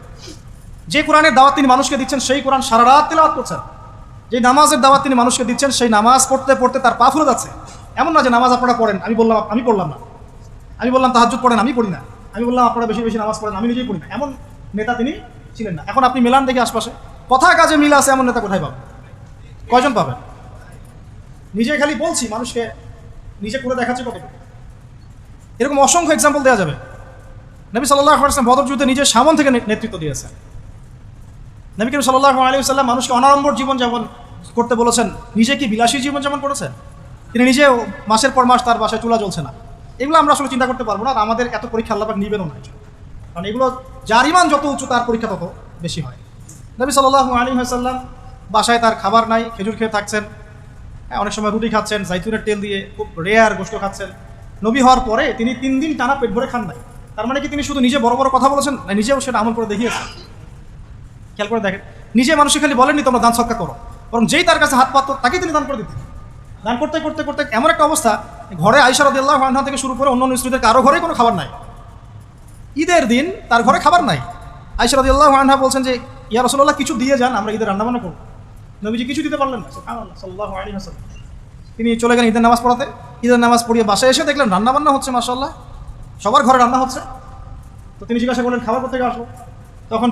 যে কোরআনের দাওয়াত তিনি মানুষকে দিচ্ছেন, সেই কোরআন সারা রাত তেলাওয়াত করছেন। যে নামাজের দাওয়াত তিনি মানুষকে দিচ্ছেন, সেই নামাজ পড়তে পড়তে তার পা ফুলে যাচ্ছে। এমন না যে নামাজ আপনারা পড়েন, আমি পড়লাম না, আমি বললাম তাহাজ্জুদ পড়েন, আমি পড়ি না, আমি বললাম আপনারা বেশি বেশি নামাজ পড়েন, আমি নিজেই পড়ি না, এমন নেতা তিনি ছিলেন না। এখন আপনি মেলান দেখি আশপাশে, কথা কাজে মিল আছে এমন নেতা কোথায় পাবেন? কয়জন পাবেন? নিজে খালি বলছি, মানুষকে নিজে করে দেখাচ্ছে কতটুকু। এরকম অসংখ্য এক্সাম্পল দেওয়া যাবে। নবী সাল্লাল্লাহু আলাইহি ওয়াসাল্লাম বদর যুদ্ধে নিজের সামন থেকে নেতৃত্ব দিয়েছেন। নবী করিম সাল্লাল্লাহু আলাইহি ওয়াসাল্লাম মানুষকে অনাড়ম্বর জীবনযাপন করতে বলেছেন, নিজে কি বিলাসী জীবনযাপন করেছেন? তিনি নিজে মাসের পর মাস তার বাসায় চুলা জ্বলছে না। এগুলো আমরা আসলে চিন্তা করতে পারবো না, আর আমাদের এত পরীক্ষা আল্লাহ পাক নিবেনও না, কারণ এগুলো যার ঈমান যত উঁচু তার পরীক্ষা তত বেশি হয়। নবী সাল্লাল্লাহু আলাইহি ওয়াসাল্লাম বাসায় তার খাবার নাই, খেজুর খেয়ে থাকছেন, অনেক সময় রুটি খাচ্ছেন জাইতুনের তেল দিয়ে, খুব রেয়ার গোশত খাচ্ছেন। নবী হওয়ার পরে তিনি 3 দিন টানা পেট ভরে খান নাই। তার মানে কি তিনি শুধু নিজে বড় বড় কথা বলেছেন? না, নিজেও সেটা আমল করে দেখিয়েছেন। খেয়াল করে দেখেন, নিজে মানুষকে খালি বলেননি তোমরা দান সদকা করো, বরং যেই তার কাছে হাত পাতত তাকেই তিনি দান করে দিতেন। দান করতে করতে করতে এমন একটা অবস্থা, ঘরে আয়েশা রাদিয়াল্লাহু আনহা থেকে শুরু করে অন্য স্ত্রীদের কারো ঘরেই কোনো খাবার নাই। ঈদের দিন তার ঘরে খাবার নাই। আয়েশা রাদিয়াল্লাহু আনহা বলছেন যে ইয়া রাসূলুল্লাহ, কিছু দিয়ে যান, আমরা ঈদের রান্নাবান্না করব। নবীজি কিছু দিতে পারলেন না, সুবহানাল্লাহ সাল্লাল্লাহু আলাইহি ওয়াসাল্লাম। তিনি চলে গেলেন ঈদের নামাজ পড়াতে। ঈদের নামাজ পড়িয়ে বাসায় এসে দেখলেন রান্নাবান্না হচ্ছে, মাশাআল্লাহ সবার ঘরে রান্না হচ্ছে। তো তিনি জিজ্ঞাসা করলেন খাবার কোথা থেকে আসলো? তখন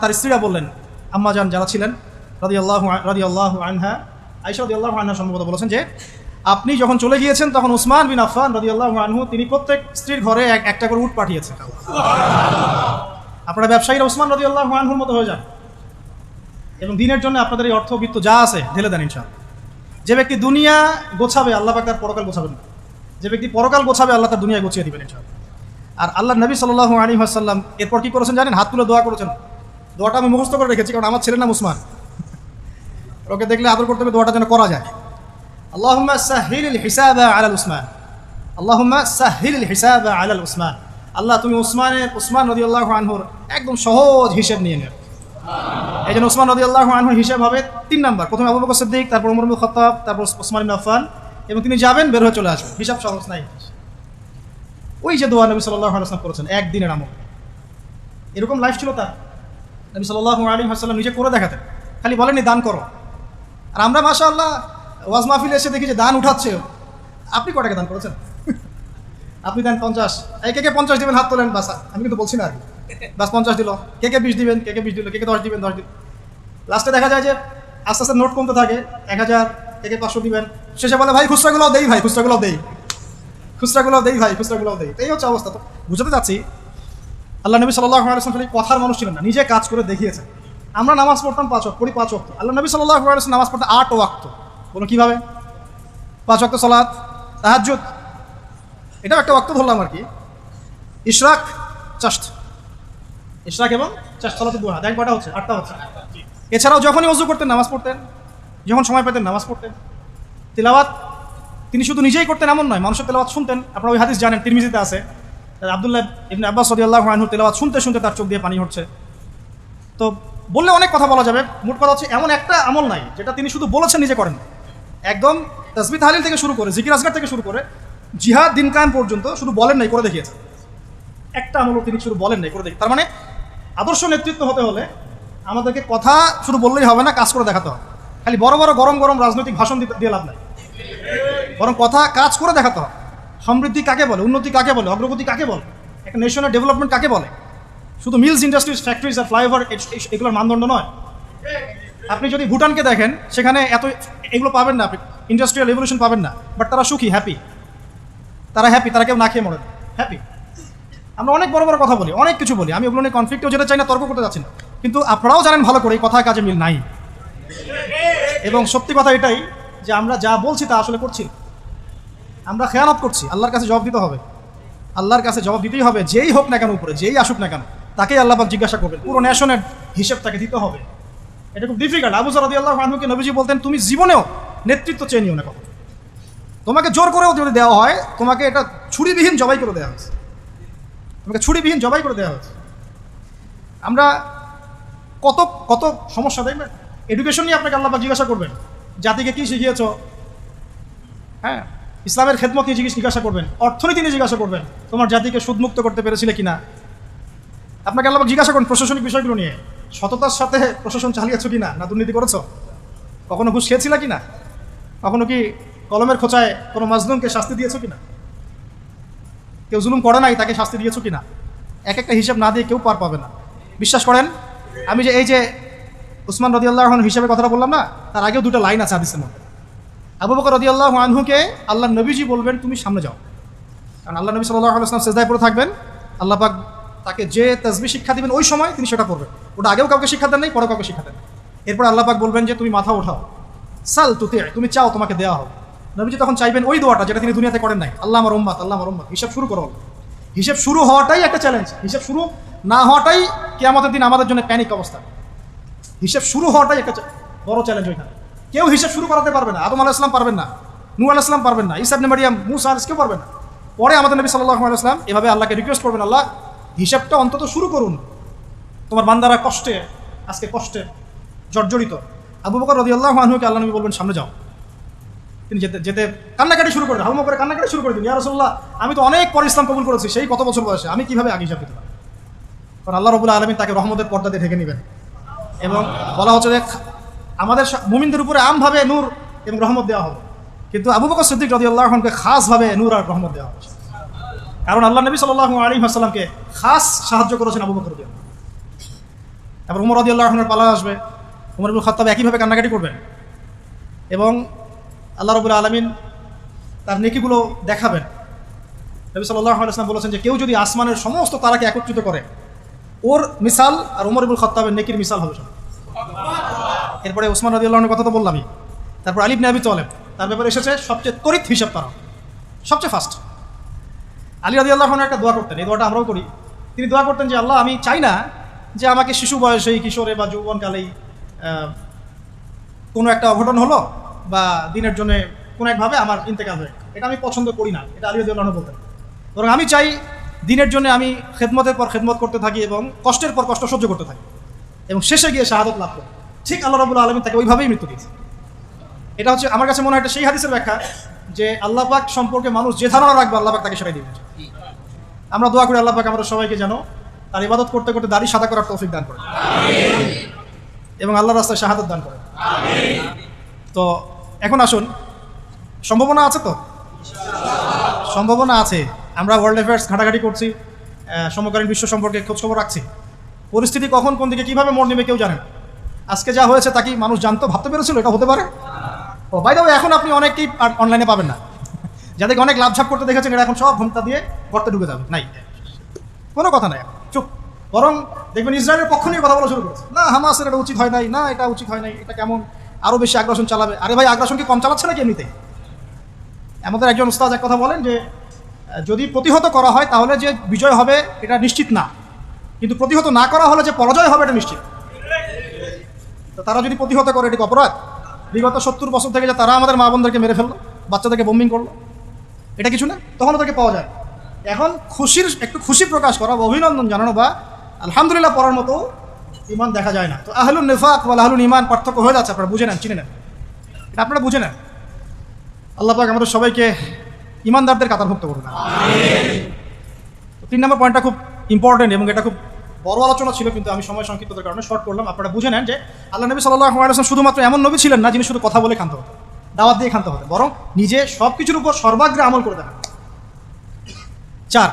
তার স্ত্রীরা বললেন, আম্মাজান যারা ছিলেন রাদিয়াল্লাহু আনহা, আয়েশা রাদিয়াল্লাহু আনহা সম্ভবত বলেছেন যে আপনি যখন চলে গিয়েছেন তখন উসমান বিন আফফান রাদিয়াল্লাহু আনহু তিনি প্রত্যেক স্ত্রীর ঘরে একটা করে উট পাঠিয়েছেন। আপনারা ব্যবসায়ীরা উসমান রাদিয়াল্লাহু আনহুর মতো হয়ে যান এবং দিনের জন্য আপনাদের এই অর্থবিত্ত যা আছে ঢেলে দেন ইনশাআল্লাহ। যে ব্যক্তি দুনিয়া গোছাবে, আল্লাহ পাক তার পরকাল গোছাবেন না। যে ব্যক্তি পরকাল গোছাবে, আল্লাহ তার দুনিয়া গুছিয়ে দিবেন ইনশাআল্লাহ। আর আল্লাহ নবী সাল্লাল্লাহু আলাইহি ওয়াসাল্লাম এরপর কি করেছেন জানেন? হাত তুলে দোয়া করেছেন। দোয়াটা আমি মুখস্থ করে রেখেছি, কারণ আমার ছেলের নাম উসমান, ওকে দেখলে আদর করতে হবে, দোয়াটা যেন করা যায়। আল্লাহুম্মা সাহহিলিল হিসাবা আলাল উসমান, আল্লাহুম্মা সাহহিলিল হিসাবা আলাল উসমান। আল্লাহ তুমি উসমান রাদিয়াল্লাহু আনহুর একদম সহজ হিসাব নিয়ে নেন। এই জন্য উসমান রাদিয়াল্লাহু আনহুর হিসাব হবে 3 নাম্বার, প্রথমে আবু বকর সিদ্দিক, তারপর ওমর ইবনে খাত্তাব, তারপর ওসমান ইবনে আফফান, এবং তিনি যাবেন বের হয়ে চলে আসবেন। হিসাব সহজ নাই। ওই যে দোয়া নবী সাল্লাল্লাহু আলাইহি ওয়াসাল্লাম করেছেন একদিনের আমল, এরকম লাইফ ছিল তার। নবী সাল্লাল্লাহু আলাইহি ওয়াসাল্লাম নিজে করে দেখাতেন, খালি বলেননি দান করো। আর আমরা মাশাআল্লাহ ওয়াজ মাহফিলে এসে দেখি যে দান উঠাচ্ছে। আপনি কত টাকা দান করেছেন? আপনি দেন 50, কে 50 দিবেন হাত তোলেন, বাস। আমি কিন্তু বলছি না আর কি। বাস 50 দিল, কে 20 দিবেন, কে 20 দিল, কে 10 দিবেন, 10 দিল। লাস্টে দেখা যায় যে আস্তে আস্তে নোট কমতে থাকে, 1000, কে 500 দিবেন। শেষে বলে ভাই খুচরাগুলোও দেই, ভাই খুচরাগুলোও দেই, খুচরাগুলোও দেই, ভাই খুচরাগুলোও দেই। এই হচ্ছে অবস্থা। তো বুঝতে চাচ্ছি আল্লাহ নবী সাল্লাল্লাহু আলাইহি ওয়াসাল্লাম খালি কথার মানুষ ছিলেন না, নিজে কাজ করে দেখিয়েছেন। আমরা নামাজ পড়তাম 5 ওয়াক্ত, পড়ি 5 ওয়াক্ত। আল্লাহ নবী সাল্লাল্লাহু আলাইহি ওয়াসাল্লাম নামাজ পড়তেন 8 ওয়াক্ত। বলুন কীভাবে? 5 ওয়াক্ত সালাত, তাহাজ্জুদ, এটাও একটা ওয়াক্ত ধরলাম আর কি। ইশরাক, চাশত, ইশরাক এবং চাশত, সালাতুদ দুহা, দেখেন কয়টা হচ্ছে? 8টা হচ্ছে। এছাড়াও যখনই ওযু করতেন নামাজ পড়তেন, যখন সময় পেতেন নামাজ পড়তেন। তিলাওয়াত তিনি শুধু নিজেই করতেন এমন নয়, মানুষের তেলাওয়াত শুনতেন। আপনারা ওই হাদিস জানেন, তিরমিজিতে আছে, আব্দুল্লাহ ইবনে আব্বাস রাদিয়াল্লাহু আনহু তেলাওয়াত শুনতে শুনতে তার চোখ দিয়ে পানি হচ্ছে। তো বললে অনেক কথা বলা যাবে, মোট কথা হচ্ছে এমন একটা আমল নাই যেটা তিনি শুধু বলেছেন নিজে করেন। একদম তাসবিহ তাহলিল থেকে শুরু করে, জিকির আজকার থেকে শুরু করে জিহাদ দিন কায়েম পর্যন্ত শুধু বলেন নাই, করে দেখিয়েছেন। একটা আমল তিনি শুধু বলেন নাই, করে দেখি। তার মানে আদর্শ নেতৃত্ব হতে হলে আমাদেরকে কথা শুধু বললেই হবে না, কাজ করে দেখাতে হবে। খালি বড় বড় গরম গরম রাজনৈতিক ভাষণ দিয়ে লাভ নাই, বরং কথা কাজ করে দেখাতে হবে। সমৃদ্ধি কাকে বলে, উন্নতি কাকে বলে, অগ্রগতি কাকে বলে, একটা নেশনের ডেভেলপমেন্ট কাকে বলে? শুধু মিলস, ইন্ডাস্ট্রিজ, ফ্যাক্টরিজ আর ফ্লাইওভার এগুলোর মানদণ্ড নয়। আপনি যদি ভুটানকে দেখেন, সেখানে এত এগুলো পাবেন না, আপনি ইন্ডাস্ট্রিয়াল রেভলিউশন পাবেন না, বাট তারা সুখী, হ্যাপি। তারা হ্যাপি, তারা কেউ না খেয়ে মরে, হ্যাপি। আমরা অনেক বড় বড় কথা বলি, অনেক কিছু বলি, আমি ওগুলো নিয়ে কনফ্লিক্টেও যেতে চাই না, তর্ক করতে যাচ্ছি না, কিন্তু আপনারাও জানেন ভালো করে এই কথা কাজে মিল নাই। এবং সত্যি কথা এটাই যে আমরা যা বলছি তা আসলে করছি, আমরা খেয়ানত করছি। আল্লাহর কাছে জবাব দিতে হবে, আল্লাহর কাছে জবাব দিতেই হবে। যেই হোক না কেন উপরে, যেই আসুক না কেন, তাকেই আল্লাহ পাক জিজ্ঞাসা করবেন, পুরো নেশনের হিসেব তাকে দিতে হবে। এটা খুব ডিফিকাল্ট। আবু যর রাদিয়াল্লাহু আনহুকে নবীজি বলতেন, তুমি জীবনেও নেতৃত্ব চেয়ে নিও না কখনো। তোমাকে জোর করেও যদি দেওয়া হয়, তোমাকে এটা ছুরিবিহীন জবাই করে দেওয়া হয়েছে, তোমাকে ছুরিবিহীন জবাই করে দেওয়া হয়েছে। আমরা কত কত সমস্যা দেখবেন। এডুকেশন নিয়ে আপনাকে আল্লাহ পাক জিজ্ঞাসা করবেন, জাতিকে কি শিখিয়েছ, হ্যাঁ, ইসলামের খেদমত নিয়ে জিজ্ঞাসা করবেন, অর্থনীতি নিয়ে জিজ্ঞাসা করবেন, তোমার জাতিকে সুদমুক্ত করতে পেরেছিলে কিনা। আপনাকে আল্লাহ পাক জিজ্ঞাসা করেন প্রশাসনিক বিষয়গুলো নিয়ে, সততার সাথে প্রশাসন চালিয়েছো কিনা, না দুর্নীতি করেছো, কখনো ঘুষ খেয়েছিল কিনা, কখনো কি কলমের খোঁচায় কোনো মাজলুমকে শাস্তি দিয়েছো কিনা, কেউ জুলুম করে নাই তাকে শাস্তি দিয়েছো কিনা। এক একটা হিসাব না দিয়ে কেউ পার পাবে না। বিশ্বাস করেন, আমি যে এই যে উসমান রাদিয়াল্লাহু আনহু হিসাবে কথাটা বললাম না, তার আগেও দুটো লাইন আছে হাদিসের মধ্যে। আবু বকর রাদিয়াল্লাহু আনহুকে আল্লাহ নবীজি বলবেন, তুমি সামনে যাও, কারণ আল্লাহ নবী সাল্লাল্লাহু আলাইহি ওয়াসাল্লাম সিজদায় পড়ে থাকবেন। আল্লাহ পাক তাকে যে তাসবিহ শিক্ষা দিবেন ওই সময় তিনি সেটা করবেন। ওটা আগেও কাউকে শিক্ষা দেন নাই, পরে কাউকে শিক্ষা দেন। এরপর আল্লাহ পাক বলবেন যে তুমি মাথা ওঠাও, সাল তুতি, তুমি চাও তোমাকে দেওয়া হবে। নবীজি তখন চাইবেন ওই দোয়াটা যেটা তিনি দুনিয়াতে করেন নাই, আল্লাহ আমার উম্মাত, আল্লাহ আমার উম্মাত। হিসাব শুরু করো। হিসাব শুরু হওয়াটাই একটা চ্যালেঞ্জ, হিসাব শুরু না হওয়াটাই কিয়ামতের দিন আমাদের জন্য প্যানিক অবস্থা। হিসাব শুরু হওয়াটাই একটা বড় চ্যালেঞ্জ। ওইখানে কেউ হিসাব শুরু করাতে পারবে না। আদম আলাইহিস সালাম পারবেন না, নূহ আলাইহিস সালাম পারবেন না, ঈসা ইবনে মারইয়াম, মূসা আলাইহিস কেউ পারবেন না। পরে আমাদের নবী সাল্লাল্লাহু আলাইহি ওয়াসাল্লাম এভাবে আল্লাহকে রিকোয়েস্ট করবেন, আল্লাহ হিসাবটা অন্তত শুরু করুন, তোমার বান্দারা কষ্টে, আজকে কষ্টে জর্জরিত। আবু বকর রাদিয়াল্লাহু আনহুকে আল্লাহ নবী বলবেন সামনে যাও। তিনি যেতে যেতে কান্নাকাটি শুরু করে, হালমা করে কান্নাকাটি শুরু করে দিন, ইয়া রাসূলুল্লাহ, আমি তো অনেক পর ইসলাম কবুল করেছি, সেই কত বছর বয়সে, আমি কিভাবে আগে হিসাব দিতে পারি। কারণ আল্লাহ রাব্বুল আলামিন তাকে রহমতের পর্দা দিয়ে ঢেকে নেবেন। এবং বলা হচ্ছে যে আমাদের মুমিনদের উপরে আমভাবে নূর এবং রহমত দেওয়া হবে, কিন্তু আবু বকর সিদ্দিক রাদিয়াল্লাহু আনহুকে খাসভাবে নূর আর রহমত দেওয়া হবে। কারণ আল্লাহ নবী সাল্লাল্লাহু আলাইহি ওয়াসাল্লামকে খাস সাহায্য করেছেন আবু বকর রাদিয়াল্লাহু আনহু। এবার উমর রাদিয়াল্লাহু আনহুর পালা আসবে, উমর ইবনে খাত্তাব একইভাবে কান্নাকাটি করবেন এবং আল্লাহ রাব্বুল আলামিন তার নেকিগুলো দেখাবেন। নবী সাল্লাল্লাহু আলাইহি ওয়াসাল্লাম বলেছেন যে কেউ যদি আসমানের সমস্ত তারাকে একত্রিত করে, ওর মিসাল আর উমর ইবনে খাত্তাবের নেকির মিসাল হবে। এরপরে ওসমান রাদিয়াল্লাহু আনহুর কথা তো বললামই। তারপর আলী ইবনে আবি তালেব, তার ব্যাপারে এসেছে সবচেয়ে তড়িৎ হিসাব তারা, সবচেয়ে ফাস্ট। আলী রাদিয়াল্লাহু আনহু একটা দোয়া করতেন, এই দোয়াটা আমরাও করি। তিনি দোয়া করতেন যে আল্লাহ, আমি চাই না যে আমাকে শিশু বয়সেই, কিশোরে বা যৌবনকালেই কোনো একটা অঘটন হলো বা দিনের জন্য কোনো একভাবে আমার ইন্তেকাল হয়ে, এটা আমি পছন্দ করি না। এটা আলী রাদিয়াল্লাহু আনহু বলতেন। বরং আমি চাই দিনের জন্য আমি খেদমতের পর খেদমত করতে থাকি এবং কষ্টের পর কষ্ট সহ্য করতে থাকি এবং শেষে গিয়ে শাহাদত লাভ করি। ঠিক আল্লাহ রাব্বুল আলামিন তাকে ওইভাবেই মৃত্যু দিয়েছে। এটা হচ্ছে আমার কাছে মনে হয় এটা সেই হাদিসের ব্যাখ্যা যে আল্লাহ পাক সম্পর্কে মানুষ যে ধারণা রাখবে আল্লাহ পাক তাকে সেটাই দিবেন। আমরা দোয়া করি আল্লাহ পাক আমাদের সবাইকে যেন তার ইবাদত করতে করতে দাড়ি সাদা করার তৌফিক দান করে এবং আল্লাহর রাস্তায় শাহাদত দান করে। তো এখন আসুন, সম্ভাবনা আছে তো? সম্ভাবনা আছে। আমরা ওয়ার্ল্ড অ্যাফেয়ার্স ঘাটাঘাটি করছি, সমকালীন বিশ্ব সম্পর্কে খোঁজখবর রাখছি। পরিস্থিতি কখন কোন দিকে কীভাবে মোড় নেবে কেউ জানে না। আজকে যা হয়েছে তা কি মানুষ জানতো, ভাবতে পেরেছিল এটা হতে পারে? ও বাই দ্য ওয়ে, এখন আপনি অনেকেই অনলাইনে পাবেন না, যাদেরকে অনেক লাভঝাপ করতে দেখেছেন এরা এখন সব ঘুমটা দিয়ে গর্তে ঢুকে যাবে। নাই, কোনো কথা নাই, চুপ। বরং দেখবেন ইসরায়েলের পক্ষ নিয়ে কথা বলা শুরু করেছে, না হামাসের এটা উচিত হয় নাই, না এটা উচিত হয় নাই, এটা কেমন আরও বেশি আগ্রাসন চালাবে। আরে ভাই, আগ্রাসন কি কম চালাচ্ছে নাকি এমনিতে? আমাদের একজন উস্তাদ এক কথা বলেন যে যদি প্রতিহত করা হয় তাহলে যে বিজয় হবে এটা নিশ্চিত না, কিন্তু প্রতিহত না করা হলে যে পরাজয় হবে এটা নিশ্চিত। তো তারা যদি প্রতিহত করে এটি অপরাধ। বিগত 70 বছর থেকে যে তারা আমাদের মা বোনদেরকে মেরে ফেললো, বাচ্চাদেরকে বোম্বিং করলো, এটা কিছু না, তখন ওদেরকে পাওয়া যায়। এখন একটু খুশি প্রকাশ করা, অভিনন্দন জানানো বা আলহামদুলিল্লাহ পড়ার মতো ইমান দেখা যায় না। তো আহলুন নিফাক ওয়াল আহলুল ইমান পার্থক্য হয়ে যাচ্ছে, আপনারা বুঝে নেন, চিনে নেন, এটা আপনারা বুঝে নেন। আল্লাহ পাক আমাদের সবাইকে ইমানদারদের কাতারভুক্ত করুন। 3 নম্বর পয়েন্টটা খুব ইম্পর্টেন্ট এবং এটা খুব বড় আলোচনা ছিল, কিন্তু আমি সময় সংক্ষিপ্ততার কারণে শর্ট করলাম। আপনারা বুঝে নেন যে আল্লাহ নবী সাল্লাল্লাহু আলাইহি ওয়াসাল্লাম শুধুমাত্র এমন নবী ছিলেন না যিনি শুধু কথা বলে ক্ষান্ত হতেন, দাওয়াত দিয়ে ক্ষান্ত হতেন, বরং নিজে সব কিছুর উপর সর্বাগ্রে আমল করে দেন। 4,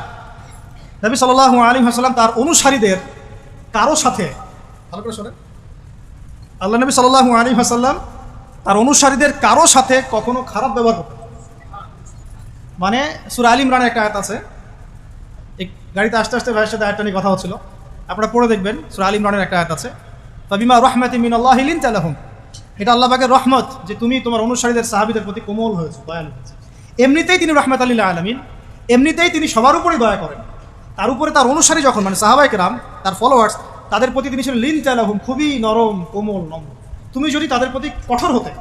নবী সাল্লাল্লাহু আলাইহি ওয়াসাল্লাম তার অনুসারীদের কারো সাথে, ভালো করে শোনেন, আল্লাহ নবী সাল্লাল্লাহু আলাইহি ওয়াসাল্লাম তার অনুসারীদের কারো সাথে কখনো খারাপ ব্যবহার করতেন। মানে সূরা আল ইমরানের একটা আয়াত আছে, এই গাড়িতে আস্তে আস্তে ভাইয়ের সাথে আয়াতটা নিয়ে কথা হচ্ছিল, আপনারা পড়ে দেখবেন। সূরা আল ইমরানের একটা আয়াত আছে, ফাবিমা রাহমাতিন মিনাল্লাহি লিনতা লাহুম, এটা আল্লাহ পাকের রহমত যে তুমি তোমার অনুসারীদের সাহাবীদের প্রতি কোমল হয়েছে, দয়ালু হয়েছে। এমনিতেই তিনি রাহমাতাল লিল আলামিন, এমনিতেই তিনি সবার উপরেই দয়া করেন। তার উপরে তার অনুসারী যখন, মানে সাহাবায়ে কেরাম, তার ফলোয়ার্স, তাদের প্রতি তিনি ছিলেন লিনতা লাহুম, খুবই নরম, কোমল, নম্র। তুমি যদি তাদের প্রতি কঠোর হতে,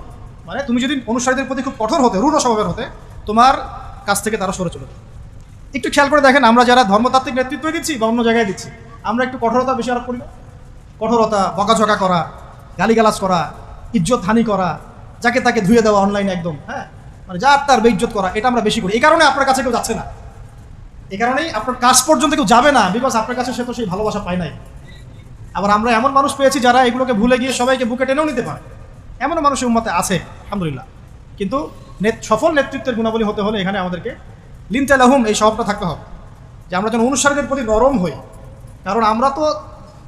মানে তুমি যদি অনুসারীদের প্রতি খুব কঠোর হতে, রূঢ় স্বভাবের হতে, তোমার কাছ থেকে তারা সরে চলে যাবে। একটু খেয়াল করে দেখেন, আমরা যারা ধর্মতাত্ত্বিক নেতৃত্ব দিচ্ছি বা অন্য জায়গায় দিচ্ছি, আমরা একটু কঠোরতা বেশি আরোপ করি না? কঠোরতা, বকাঝকা করা, গালিগালাজ করা, ইজ্জত হানি করা, যাকে তাকে ধুয়ে দেওয়া অনলাইনে একদম, হ্যাঁ, মানে যার তার বেইজ্জত করা, এটা আমরা বেশি করি। এই কারণে আপনার কাছে কেউ যাচ্ছে না, এই কারণেই আপনার কাছ পর্যন্ত কেউ যাবে না, বিকজ আপনার কাছে সে তো সেই ভালোবাসা পায় নাই। আবার আমরা এমন মানুষ পেয়েছি যারা এগুলোকে ভুলে গিয়ে সবাইকে বুকে টেনেও নিতে পারে, এমন মানুষের উম্মতে আছে আলহামদুলিল্লাহ। কিন্তু সফল নেতৃত্বের গুণাবলী হতে হলে এখানে আমাদেরকে লিনতা লাহুম এই স্বভাবটা থাকতে হবে, যে আমরা যেন অনুসারীদের প্রতি নরম হই। কারণ আমরা তো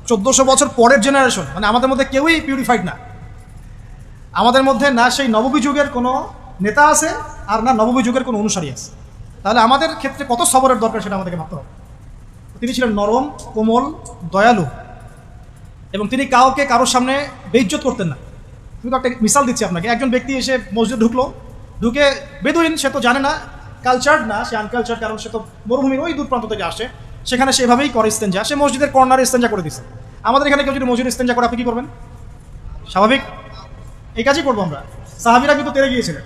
1400 বছর পরের জেনারেশন, মানে আমাদের মধ্যে কেউই পিউরিফাইড না। আমাদের মধ্যে না সেই নববী যুগের কোনো নেতা আছে, আর না নববী যুগের কোনো অনুসারী আছে। তাহলে আমাদের ক্ষেত্রে কত সবরের দরকার সেটা আমাদেরকে ভাবতে হবে। তিনি ছিলেন নরম, কোমল, দয়ালু, এবং তিনি কাউকে কারোর সামনে বেইজ্জত করতেন না। কিন্তু একটা মিসাল দিচ্ছি আপনাকে, একজন ব্যক্তি এসে মসজিদে ঢুকে বেদুইন, সে তো জানে না, কালচার্ড না, সে আনকালচার্ড, কারণ সে তো মরুভূমির ওই দূর প্রান্ত থেকে আসে, সেখানে সেভাবেই করে ইস্তেঞ্জা, সে মসজিদের কর্নারে ইস্তেঞ্জা করে দিচ্ছে। আমাদের এখানে কেউ যদি মসজিদে ইস্তেঞ্জা করে আপনি কী করবেন? স্বাভাবিক এই কাজই করবো আমরা। সাহাবীরা কিন্তু তেরে গিয়েছিলেন,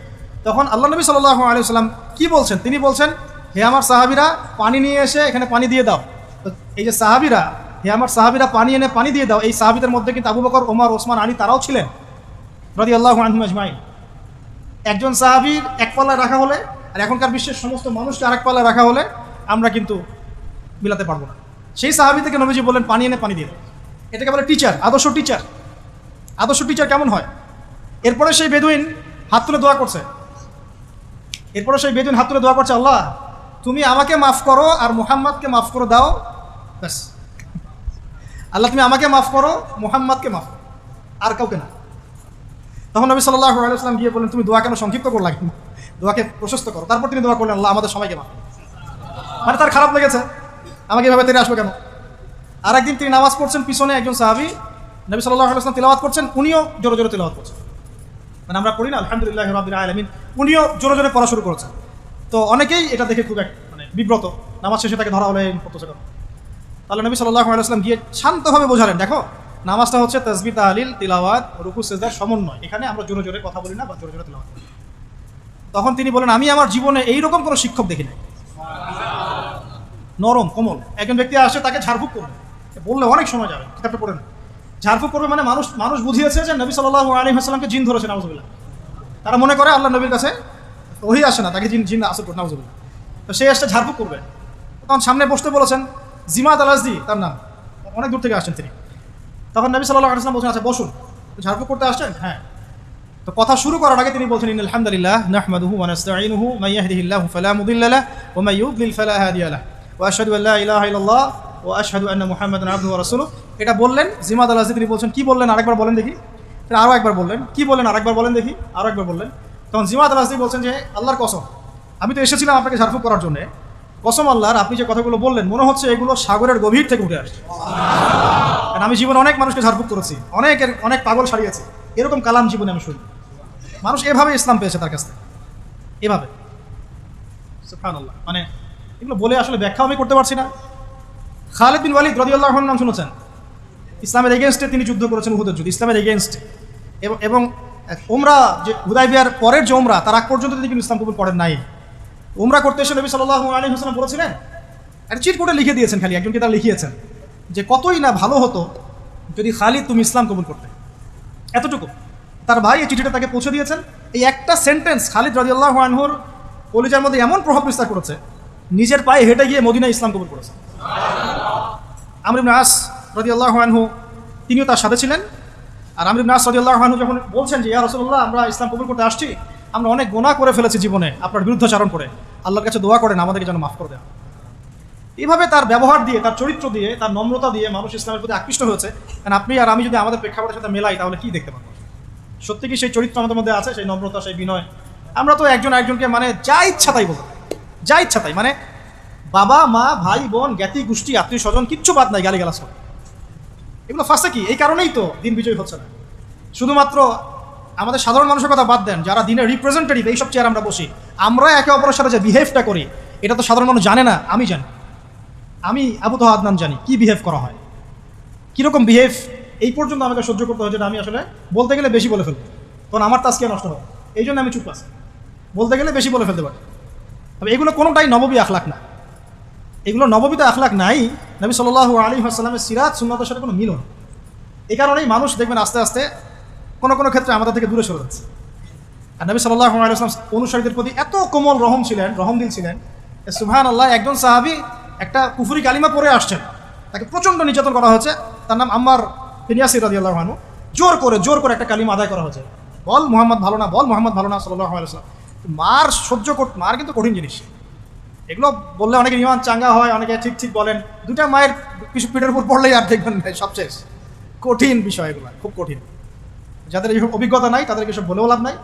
তখন আল্লাহ নবী সাল্লাল্লাহু আলাইহি ওয়াসাল্লাম কি বলছেন? তিনি বলছেন, হে আমার সাহাবীরা, পানি নিয়ে এসে এখানে পানি দিয়ে দাও। তো এই যে সাহাবীরা, হে আমার সাহাবীরা পানি এনে পানি দিয়ে দাও, এই সাহাবীদের মধ্যে কিন্তু আবু বকর, ওমর, ওসমান, আলী তারাও ছিলেন রাদিয়াল্লাহু আনহুম আজমাইন। একজন সাহাবীর এক পাল্লায় রাখা হলে আর এখনকার বিশ্বের সমস্ত মানুষকে আরেক পাল্লায় রাখা হলে আমরা কিন্তু মিলাতে পারবো না। সেই সাহাবী থেকে নবীজি বললেন পানি এনে পানি দিয়ে দাও। এটাকে বলে টিচার, আদর্শ টিচার। আদর্শ টিচার কেমন হয়? এরপরে সেই বেদুইন হাত তুলে দোয়া করছে, আল্লাহ তুমি আমাকে মাফ করো আর মুহাম্মাদকে মাফ করে দাও, ব্যাস। আল্লাহ তুমি আমাকে মাফ করো, মুহাম্মাদকে মাফ করো, আর কাউকে না। তখন নবী সাল্লাল্লাহু আলাইহি ওয়াসাল্লাম গিয়ে বললেন, তুমি দোয়া কেন সংক্ষিপ্ত করলা, দোয়াকে প্রশস্ত করো। তারপর তিনি দোয়া করলেন, আল্লাহ আমাদের সবাইকে মাফ। মানে তার খারাপ লেগেছে, আমাকে এভাবে তেরে আসবে কেন? আর একদিন তিনি নামাজ পড়ছেন, পিছনে একজন সাহাবী নবী সাল্লাল্লাহু আলাইহি ওয়াসাল্লাম তিলাওয়াত করছেন, উনিও জোরে জোরে তিলাওয়াত করছেন। মানে আমরা পড়ি না আলহামদুলিল্লাহি রাব্বিল আলামিন, উনিও জোরে জোরে পড়া শুরু করেছেন। তো অনেকেই এটা দেখে খুব মানে বিব্রত, নামাজ শেষে তাকে ধরা হলে পড়তেছে কেন? তাহলে নবী সাল্লাল্লাহু আলাইহি ওয়াসাল্লাম গিয়ে শান্তভাবে বোঝালেন, দেখো নামাজটা হচ্ছে তাসবিহ, তাহলিল, তিলাওয়াত, রুকু, সিজদার সমন্বয়, এখানে আমরা জোরে জোরে কথা বলি না বা জোরে জোরে তিলাওয়াত করি। তখন তিনি বলেন, আমি আমার জীবনে এইরকম কোনো শিক্ষক দেখি নাই, নরম, কোমল। একজন ব্যক্তি আসে, তাকে ঝাড়ফুঁক করবে, বললে অনেক সময় যাবে, কিতাবটা পড়ে না। ঝাড়ফুঁক করবে মানে মানুষ বুঝিয়েছে যে নবী সাল্লাল্লাহু আলাইহি ওয়াসাল্লামকে জিন ধরেছে, নাউযুবিল্লাহ। তারা মনে করে আল্লাহ নবীর কাছে ওহী আসে না, তাকে জিন আসর করে, নাউযুবিল্লাহ। তো সে আসছে ঝাড়ফুঁক করবে, তখন সামনে বসতে বলেছেন জিমাত আল-আজদি, তার নাম, অনেক দূর থেকে আসছেন তিনি। তখন নবী সাল্লাল্লাহু আলাইহি ওয়াসাল্লাম বলছেন, আচ্ছা বসুন, ঝাড়ফুঁক করতে আসছেন? হ্যাঁ। তো কথা শুরু করার আগে তিনি বলছেন, ইন্নাল হামদালিল্লাহ নাহমাদুহু ওয়া নাস্তাঈনুহু মান ইয়াহদিহিল্লাহু ফালা মুদিল্লা লাহু ওয়া মান ইউদ্লিল ফালা হাদিয়া লাহু ওয়া আশহাদু আল্লা ইলাহা ইল্লাল্লাহ ওয়া আশহাদু আন্না মুহাম্মাদান আবদুহু ওয়া রাসূলুহু। এটা বললেন, জিমাদ আল-আজদি তিনি বলছেন, কি বললেন আরেকবার বলেন দেখি। আরও একবার বললেন, কি বললেন আরেকবার বলেন দেখি, আরও একবার বললেন। তখন জিমাদ আল-আজদি বলছেন যে আল্লাহর কসম, আমি তো এসেছিলাম আপনাকে ঝাড়ফুঁক করার জন্যে, কসম আল্লাহর, আপনি যে কথাগুলো বললেন মনে হচ্ছে এগুলো সাগরের গভীর থেকে উঠে আসছে। কারণ আমি জীবনে অনেক মানুষকে ঝাড়ফুঁক করেছি, অনেক পাগল সারিয়েছি, এরকম কালাম জীবনে আমি শুনি। মানুষ এভাবে ইসলাম পেয়েছে তার কাছ থেকে, এভাবে। সুবহানাল্লাহ। মানে এগুলো বলে আসলে ব্যাখ্যা আমি করতে পারছি না। খালিদ বিন ওয়ালিদ রাদিয়াল্লাহু আনহু নাম শুনেছেন? ইসলামের এগেনস্টে তিনি যুদ্ধ করেছেন, উহুদের যুদ্ধ, ইসলামের এগেনস্টে। এবং উমরা যে হুদায়বিয়ার পরের যে উমরা, তার আগ পর্যন্ত তিনি কিন্তু ইসলাম কবুল করেন নাই। উমরা করতে এসে নবী সাল্লাল্লাহু আলাইহি ওয়াসাল্লাম বলেছিলেন, একটা চিট করে লিখে দিয়েছেন, খালি একজনকে তারা লিখিয়েছেন যে কতই না ভালো হতো যদি খালিদ তুমি ইসলাম কবুল করতে, এতটুকু। তার ভাই এই চিঠিটা তাকে পৌঁছে দিয়েছেন। এই একটা সেন্টেন্স খালিদ রাদিয়াল্লাহু আনহুর কলিজার মধ্যে এমন প্রভাব বিস্তার করেছে, নিজের পায়ে হেঁটে গিয়ে মদিনায় ইসলাম কবুল করেছে। আমর ইবনে আস রাদিয়াল্লাহু আনহু তিনিও তার সাথে ছিলেন। আর আমর ইবনে আস রাদিয়াল্লাহু আনহু যখন বলছেন যে ইয়া রাসূলুল্লাহ, আমরা ইসলাম কবুল করতে আসছি, আমরা অনেক গুনাহ করে ফেলেছি জীবনে আপনার বিরুদ্ধাচারণ করে, আল্লাহর কাছে দোয়া করেন আমাদেরকে যেন মাফ করে দেন। এইভাবে তার ব্যবহার দিয়ে, তার চরিত্র দিয়ে, তার নম্রতা দিয়ে মানুষ ইসলামের প্রতি আকৃষ্ট হয়েছে। কারণ আপনি আর আমি যদি আমাদের প্রেক্ষাপটের সাথে মেলাই, তাহলে কি দেখতে পাবো? সত্যি কি সেই চরিত্র আমাদের মধ্যে আছে, সেই নম্রতা, সেই বিনয়? আমরা তো একজন একজনকে মানে যা ইচ্ছা তাই বলবো, যা ইচ্ছা তাই, মানে বাবা মা ভাই বোন জ্ঞাতি গোষ্ঠী আত্মীয় স্বজন কিচ্ছু বাদ নাই, গালিগালাজ করে। এগুলো ফাঁসে কি? এই কারণেই তো দিন বিজয় হচ্ছে না। শুধুমাত্র আমাদের সাধারণ মানুষের কথা বাদ দেন, যারা দিনের রিপ্রেজেন্টেটিভ, এইসব চেয়ার আমরা বসি, আমরা একে অপরের সাথে যে বিহেভটা করি, এটা তো সাধারণ মানুষ জানে না। আমি জানি, আমি আবু তোহা আদনান জানি কি বিহেভ করা হয়, কীরকম বিহেভ এই পর্যন্ত আমাকে সহ্য করতে হয়, যেটা আমি আসলে বলতে গেলে বেশি বলে ফেলবো, তখন আমার তাজকিয়া নষ্ট হয়। এই জন্য আমি চুপ আছি, বলতে গেলে বেশি বলে ফেলতে পারি। তবে এগুলো কোনোটাই নববী আখলাক না, এগুলো নববীতে আখলাক নাই। নবী সাল্লাল্লাহু আলাইহি ওয়াসাল্লামের সিরাত সুন্নাতের সাথে কোনো মিলন। এই কারণেই মানুষ দেখবেন আস্তে আস্তে কোনো কোনো ক্ষেত্রে আমাদের থেকে দূরে সরে যাচ্ছে। আর নবী সাল্লাল্লাহু আলাইহি ওয়াসাল্লাম অনুসারীদের প্রতি এত কোমল রহমদিল ছিলেন। সুবহানাল্লাহ, একজন সাহাবী একটা কুফরি কালিমা পড়ে আসছেন, তাকে প্রচণ্ড নির্যাতন করা হয়েছে। তার নাম আম্মার বিন ইয়াসির রাদিয়াল্লাহু আনহু। জোর করে একটা কালিমা আদায় করা হয়েছে, বল মুহাম্মদ ভালো না, বল মুহাম্মদ ভালো না সাল্লাল্লাহু আলাইহি ওয়াসাল্লাম। মার কিন্তু কঠিন জিনিস। এগুলো বললে অনেকে ইমান চাঙ্গা হয়, অনেকে ঠিক ঠিক বলেন, দুটা মায়ের পিঠের উপর পড়লেই আর দেখবেন সব শেষ। কঠিন বিষয় এগুলো, খুব কঠিন। যাদের এইসব অভিজ্ঞতা নাই তাদেরকে সব বলেও লাভ নাই।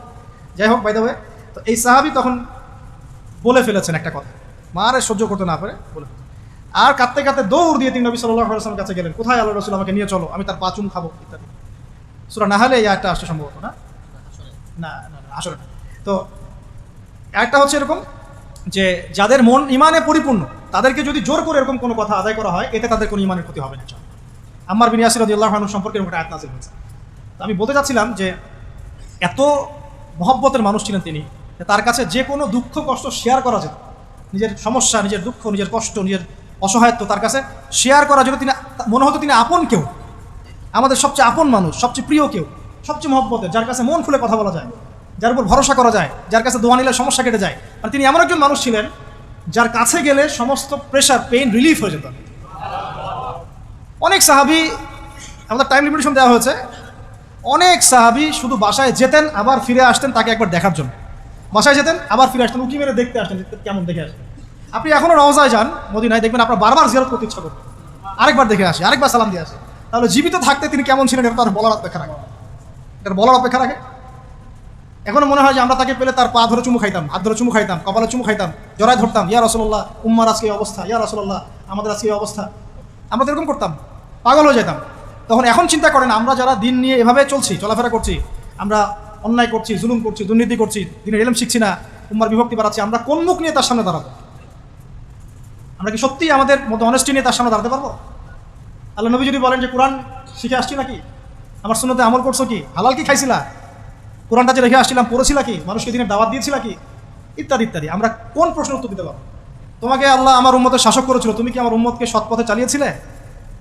যাই হোক, বাই দ্য ওয়ে, তো এই সাহাবী তখন বলে ফেলেছেন একটা কথা, মারে সহ্য করতে না পারে বলে ফেলেছেন। আর কাঁদতে কাঁদতে দৌড় দিয়ে তিনি নবী সাল্লাল্লাহু আলাইহি ওয়াসাল্লামের কাছে গেলেন, কোথায় আল্লাহর রাসূল, আমাকে নিয়ে চলো, আমি তার পা চুম খাবো ইত্যাদি। সূরা নাহলে এই আয়াতটা আসছে সম্ভবত, না না আসলে না। তো একটা হচ্ছে এরকম যে যাদের মন ইমানে পরিপূর্ণ, তাদেরকে যদি জোর করে এরকম কোনো কথা আদায় করা হয়, এতে তাদের কোনো ইমানের ক্ষতি হবে না। আম্মার বিন ইয়াসির রাদিয়াল্লাহু আনহু সম্পর্কে একটা আয়াত নাযিল হয়েছে। তো আমি বলতে চাচ্ছিলাম যে এত মহব্বতের মানুষ ছিলেন তিনি, তার কাছে যে কোনো দুঃখ কষ্ট শেয়ার করা যেত। নিজের সমস্যা, নিজের দুঃখ, নিজের কষ্ট, নিজের অসহায়ত্ব তার কাছে শেয়ার করা যেত। তিনি মনে হতো তিনি আপন কেউ, আমাদের সবচেয়ে আপন মানুষ, সবচেয়ে প্রিয় কেউ, সবচেয়ে মহব্বতের, যার কাছে মন খুলে কথা বলা যায়, যার উপর ভরসা করা যায়, যার কাছে দোয়া নিলে সমস্যা কেটে যায়। আর তিনি এমন একজন মানুষ ছিলেন যার কাছে গেলে সমস্ত প্রেশার, পেইন রিলিফ হয়ে যেত। অনেক সাহাবী, আমাদের টাইম লিমিটেশন দেওয়া হয়েছে, অনেক সাহাবী শুধু বাসায় যেতেন আবার ফিরে আসতেন তাকে একবার দেখার জন্য। বাসায় যেতেন আবার ফিরে আসতেন, উঁকি মেরে দেখতে আসতেন কেমন দেখে আসতেন। আপনি এখনও রওজায় যান মদিনায়, দেখবেন আপনার বারবার জিয়ারত করতে ইচ্ছা করবে, আরেকবার দেখে আসে, আরেকবার সালাম দিয়ে আসে। তাহলে জীবিত থাকতে তিনি কেমন ছিলেন এটা তার বলার অপেক্ষা রাখে, এটা বলার অপেক্ষা রাখে। এখনো মনে হয় যে আমরা তাকে পেলে তার পা ধরে চুমু খাইতাম, হাত ধরে চুমু খাইতাম, কপালে চুমু খাইতাম, জড়ায় ধরতাম, ইয়া রাসূলুল্লাহ উম্মার আজকে এই অবস্থা, ইয়া রাসূলুল্লাহ আমাদের আজকে এই অবস্থা। আমরা তো এরকম করতাম, পাগল হয়ে যেতাম। তখন এখন চিন্তা করেন, আমরা যারা দিন নিয়ে এভাবে চলছি, চলাফেরা করছি, আমরা অন্যায় করছি, জুলুম করছি, দুর্নীতি করছি, দিনের ইলম শিখছি না, উম্মার বিভক্তি বাড়াচ্ছি, আমরা কোন মুখ নিয়ে তার সামনে দাঁড়াবো? আমরা কি সত্যিই আমাদের মধ্যে অনেস্টি নিয়ে তার সামনে দাঁড়াতে পারবো? আল্লাহ নবী যদি বলেন যে কোরআন শিখে আসছি নাকি, আমার সুন্নতে আমল করছো কি, হালাল কি খাইছিলা, কোরআনটা যে রেখে আসছিলাম পড়েছিলা কি, মানুষকে দিনের দাওয়াত দিয়েছিলা কি, ইত্যাদি ইত্যাদি, আমরা কোন প্রশ্নের উত্তর দিতে পারবো? তোমাকে আল্লাহ আমার উম্মতের শাসক করেছিল, তুমি কি আমার উম্মতকে সৎ পথে চালিয়েছিলে?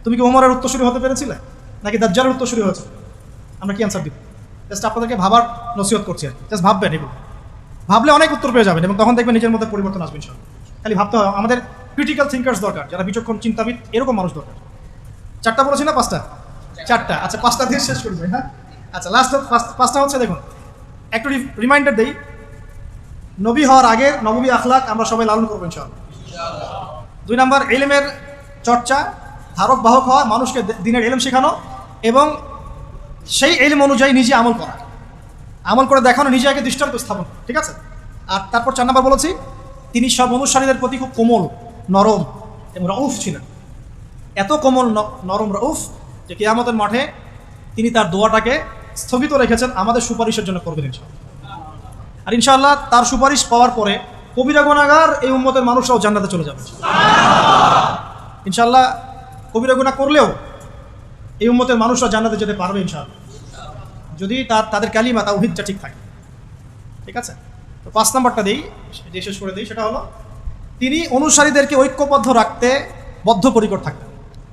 তুমি কি ওমরের উত্তরসূরি হতে পেরেছিলে নাকি দাজ্জালের উত্তরসূরি হয়েছে? আমরা কি অ্যান্সার দিব? জাস্ট আপনাদেরকে ভাবার নসিহত করছি আর কি। জাস্ট ভাববেন, এগুলো ভাবলে অনেক উত্তর পেয়ে যাবেন এবং তখন দেখবেন নিজের মধ্যে পরিবর্তন আসবে ইনশাআল্লাহ। খালি ভাবতে হয়, আমাদের ক্রিটিক্যাল থিঙ্কার্স দরকার, যারা বিচক্ষণ চিন্তাবিদ, এরকম মানুষ দরকার। 4টা বলেছি না 5টা? 4টা। আচ্ছা 5টা দিয়ে শেষ করবে, হ্যাঁ। আচ্ছা লাস্ট 5টা হচ্ছে, দেখুন একটু রিমাইন্ডার দেই, নবী হওয়ার আগে নববী আখলাক আমরা সবাই লালন করবো ইনশাআল্লাহ। 2 নম্বর ইলমের চর্চা, ধারক বাহক হওয়া, মানুষকে দিনের ইলম শেখানো এবং সেই ইলম অনুযায়ী নিজে আমল করা, আমল করে দেখানো, নিজে আগে দৃষ্টান্ত স্থাপন, ঠিক আছে। আর তারপর 4 নম্বর বলেছি, তিনি সব অনুসারীদের প্রতি খুব কোমল, নরম এবং রউফ ছিলেন। এত কোমল, নরম, রউফ যে কিয়ামতের মাঠে তিনি তার দোয়াটাকে স্থগিত রেখেছেন, আমাদের সুপারিশের জন্য করবেন ইনশাআল্লাহ। আর ইনশাআল্লাহ তার সুপারিশ পাওয়ার পরে কবিরা গুনাহগার এই উম্মতের মানুষরাও জান্নাতে চলে যাবে ইনশাআল্লাহ। কবিরা গুনাহ করলেও এই উম্মতের মানুষরা জান্নাতে যেতে পারবে ইনশাআল্লাহ, যদি তাদের কালিমা তাওহীদটা ঠিক থাকে, ঠিক আছে। তো 5 নম্বরটা দিই, যে শেষ করে দিই, সেটা হলো তিনি অনুসারীদেরকে ঐক্যবদ্ধ রাখতে বদ্ধপরিকর থাকতেন।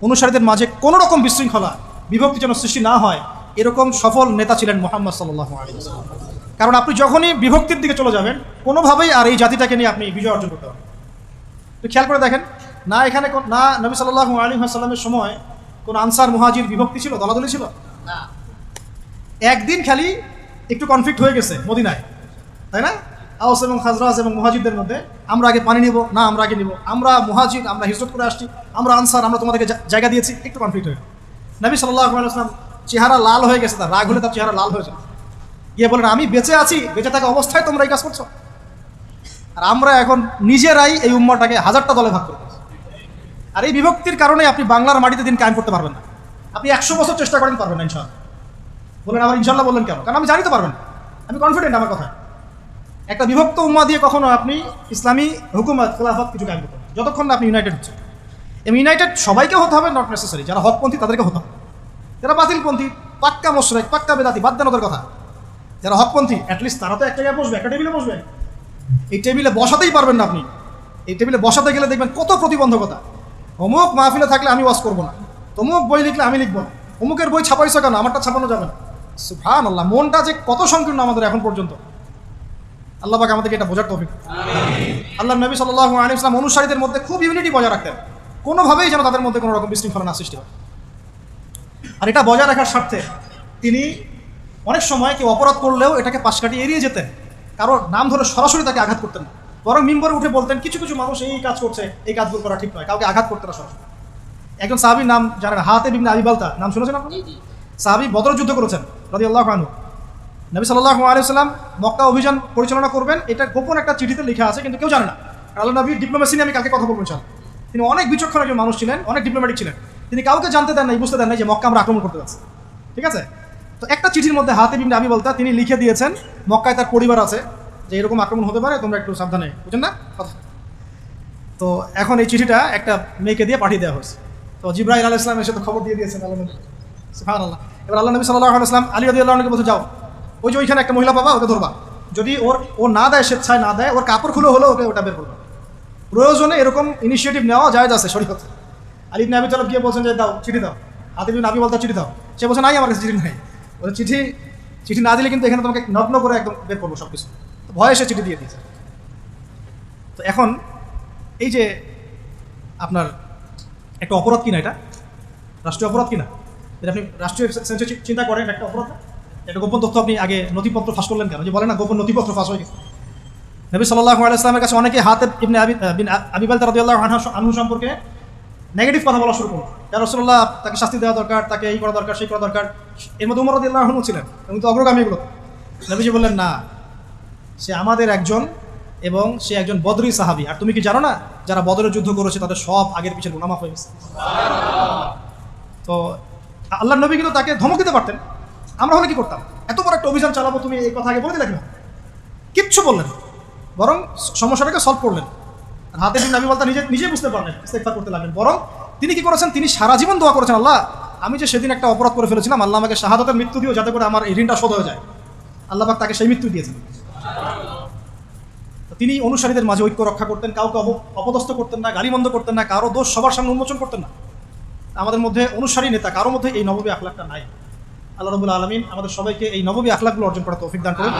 অনুসারীদের মাঝে কোনো রকম বিশৃঙ্খলা, বিভক্তি যেন সৃষ্টি না হয়, এরকম সফল নেতা ছিলেন মুহাম্মদ সাল্লাল্লাহু আলাইহি ওয়াসাল্লাম। কারণ আপনি যখনই বিভক্তির দিকে চলে যাবেন, কোনোভাবেই আর এই জাতিটাকে নিয়ে আপনি বিজয় অর্জন করতে পারবেন। তো খেয়াল করে দেখেন, না এখানে না নবী সাল্লাল্লাহু আলাইহি ওয়াসাল্লামের সময় কোন আনসার মুহাজির বিভক্তি ছিল, দলাদলি ছিল না। একদিন খালি একটু কনফ্লিক্ট হয়ে গেছে মদিনায়, তাই না? আওস এবং খাজরাজ এবং মুহাজিরদের মধ্যে, আমরা আগে পানি নিব না আমরা আগে নিব, আমরা মুহাজির, আমরা হিজরত করে আসছি, আমরা আনসার, আমরা তোমাদেরকে জায়গা দিয়েছি, একটু কনফ্লিক্ট হয়ে গেল। নবী সাল্লাল্লাহু আলাইহি ওয়াসাল্লাম চেহারা লাল হয়ে গেছে, তার রাগ হলে তার চেহারা লাল হয়ে যায়, গিয়ে বলেন, আমি বেঁচে আছি, বেঁচে থাকা অবস্থায় তোমরা এই কাজ করছো। আর আমরা এখন নিজেরাই এই উম্মাটাকে 1000টা দলে ভাগ করতেছি। আর এই বিভক্তির কারণে আপনি বাংলার মাটিতে দিন কায়েম করতে পারবেন না। আপনি 100 বছর চেষ্টা করেন, পারবেন না ইনশাআল্লাহ। বলেন আবার ইনশাআল্লাহ বললেন কেন? কারণ আমি জানি তো পারবেন, আমি কনফিডেন্ট আমার কথা। একটা বিভক্ত উম্মা দিয়ে কখনো আপনি ইসলামী হুকুমত, খেলাফত কিছু কায়েম করতে পারবেন যতক্ষণ না আপনি ইউনাইটেড হচ্ছেন। এবং ইউনাইটেড সবাইকে হতে হবে, নট নেসেসারি। যারা হকপন্থী তাদেরকে হতে হবে, যারা বাতিলপন্থী, পাক্কা মুশরিক, পাক্কা বেদাতি, বাদ দেন ওদের কথা। যারা হকপন্থী অ্যাটলিস্ট তারা তো একটা জায়গায় বসবে, একটা টেবিলে বসবে। এই টেবিলে বসাতেই পারবেন না আপনি। এই টেবিলে বসাতে গেলে দেখবেন কত প্রতিবন্ধকতা। অমুক মাহফিলে থাকলে আমি ওয়াজ করবো না, তমুক বই লিখলে আমি লিখবো না, অমুকের বই ছাপাইছো কেন, আমারটা ছাপানো যাবে না। সুবহানাল্লাহ, মনটা যে কত সংকীর্ণ আমাদের এখন পর্যন্ত। আল্লাহ পাক আমাদেরকে এটা বোঝার তৌফিক। আল্লাহর নবী সাল্লাল্লাহু আলাইহি ওয়াসাল্লাম অনুসারীদের মধ্যে খুব ইউনিটি বজায় রাখতেন, কোনোভাবেই যেন তাদের মধ্যে কোনো রকম বিশৃঙ্খলা না সৃষ্টি হয়। আর এটা বজায় রাখার স্বার্থে তিনি অনেক সময় কেউ অপরাধ করলেও এটাকে পাশ কাটিয়ে এড়িয়ে যেতেন, কারোর নাম ধরে সরাসরি তাকে আঘাত করতেন না, বরং মিম্বরে উঠে বলতেন, কিছু কিছু মানুষ এই কাজ করছে, এই কাজগুলো করা ঠিক নয়, কাউকে আঘাত করতে না সরাসরি। একজন সাহাবীর নাম জানেন, হাতিব ইবনে আবি বালতা, নাম শুনেছেন আপনি? সাহাবী, বদর যুদ্ধ করেছেন রাদিয়াল্লাহু আনহু। নবী সাল্লাল্লাহু আলাইহি ওয়াসাল্লাম মক্কা অভিযান পরিচালনা করবেন, এটা গোপন একটা চিঠিতে লেখা আছে, কিন্তু কেউ জানে না। আল্লাহ নবীর ডিপ্লোমেসি নিয়ে আমি কালকে কথা বলবো ইনশাআল্লাহ। তিনি অনেক বিচক্ষণ একজন মানুষ ছিলেন, অনেক ডিপ্লোম্যাটিক ছিলেন। তিনি কাউকে জানতে দেন নাই, বুঝতে দেন নাই যে মক্কা আমরা আক্রমণ করতে যাচ্ছি, ঠিক আছে। তো একটা চিঠির মধ্যে হাতিব ইবনে আবি বালতা তিনি লিখে দিয়েছেন, মক্কায় তার পরিবার আছে, যে এরকম আক্রমণ হতে পারে, তোমরা একটু সাবধানে, বুঝেন না কথা। তো এখন এই চিঠিটা একটা মেয়েকে দিয়ে পাঠিয়ে দেওয়া হয়েছে। তো জিবরাইল আলাইহিস সালাম এসে তো খবর দিয়ে দিয়েছেন আল্লাহ নবী, সুবহানাল্লাহ। এবার আল্লাহ নবী সাল্লাল্লাহু আলাইহি ওয়াসাল্লাম আলী রাদিয়াল্লাহু আনহুকে বলতে, যাও ওই যে ওইখানে একটা মহিলা পাবা, ওকে ধরবা, যদি ও না দেয়, স্বেচ্ছায় না দেয়, ওর কাপড় খুলে হলো ওকে ওটা বের করবা। প্রয়োজনে এরকম ইনিশিয়েটিভ নেওয়া জায়েজ আছে শরীয়ত। আলী ইবনে আবি তালিব গিয়ে বলছেন যে দাও, চিঠি দাও। হাতিব ইবনে আবি বালতা চিঠি দাও। সে বলছে, নাই আমার কাছে চিঠি নাই। বলে, চিঠি না দিলে কিন্তু এখানে তোমাকে নগ্ন করে একদম বের করবো সব কিছু। ভয়ে সে চিঠি দিয়ে দিয়েছে। তো এখন এই যে আপনার একটা অপরাধ কিনা, এটা রাষ্ট্রীয় অপরাধ কিনা, এটা আপনি রাষ্ট্রীয় সেন্সে চিন্তা করেন, একটা অপরাধ। এটা গোপন তথ্য আপনি আগে নথিপত্র ফাঁস করলেন কেন? যে বলে না গোপন নথিপত্র ফাঁস হয়ে গেছে। নবী সাল্লাল্লাহু আলাইহি ওয়াসাল্লামের কাছে অনেকে হাতিব ইবনে আবি বালতা রাদিয়াল্লাহু আনহু সম্পর্কে নেগেটিভ কথা বলা শুরু করলো। ইয়া রাসূলুল্লাহ, তাকে শাস্তি দেওয়া দরকার, তাকে এই করা দরকার, সেই করা দরকার। এর মধ্যে উমর রাদিয়াল্লাহু আনহু ছিলেন, এবং তো অগ্রগামী এগুলো। নবীজি বললেন, না, সে আমাদের একজন, এবং সে একজন বদরি সাহাবী। আর তুমি কি জানো না, যারা বদরের যুদ্ধ করেছে তাদের সব আগের পিছের গুনাহ মাফ হয়ে গেছে। তো আল্লাহর নবী কিন্তু তাকে ধমক দিতে পারতেন। আমরা হলে কি করতাম? এত বড় একটা অভিযান চালাবো, তুমি এই কথা আগে বলে দিলে কেন? কিচ্ছু বললেন, বরং সমস্যাটাকে সলভ করলেন। আর হাতিব ইবনে আবি বালতা নিজে বুঝতে পারলেন, ইস্তেগফার করতে লাগলেন। বরং তিনি কি করেছেন, তিনি সারা জীবন দোয়া করেছেন, আল্লাহ, আমি যে সেদিন একটা অপরাধ করে ফেলেছিলাম, আল্লাহ আমাকে শাহাদাতের মৃত্যু দিও, যাতে করে আমার এই ঋণটা শোধ হয়ে যায়। আল্লাহ পাক তাকে সেই মৃত্যু দিয়েছেন। তিনি অনুসারীদের মাঝে ঐক্য রক্ষা করতেন, কাউকে অপদস্থ করতেন না, গালিমন্দ করতেন না, কারো দোষ সবার সামনে উন্মোচন করতেন না। আমাদের মধ্যে অনুসারী নেতা কারো মধ্যে এই নববী আখলাকটা নাই। আল্লাহ রাব্বুল আলামিন আমাদের সবাইকে এই নববী আখলাকগুলো অর্জন করার তৌফিক দান করুন।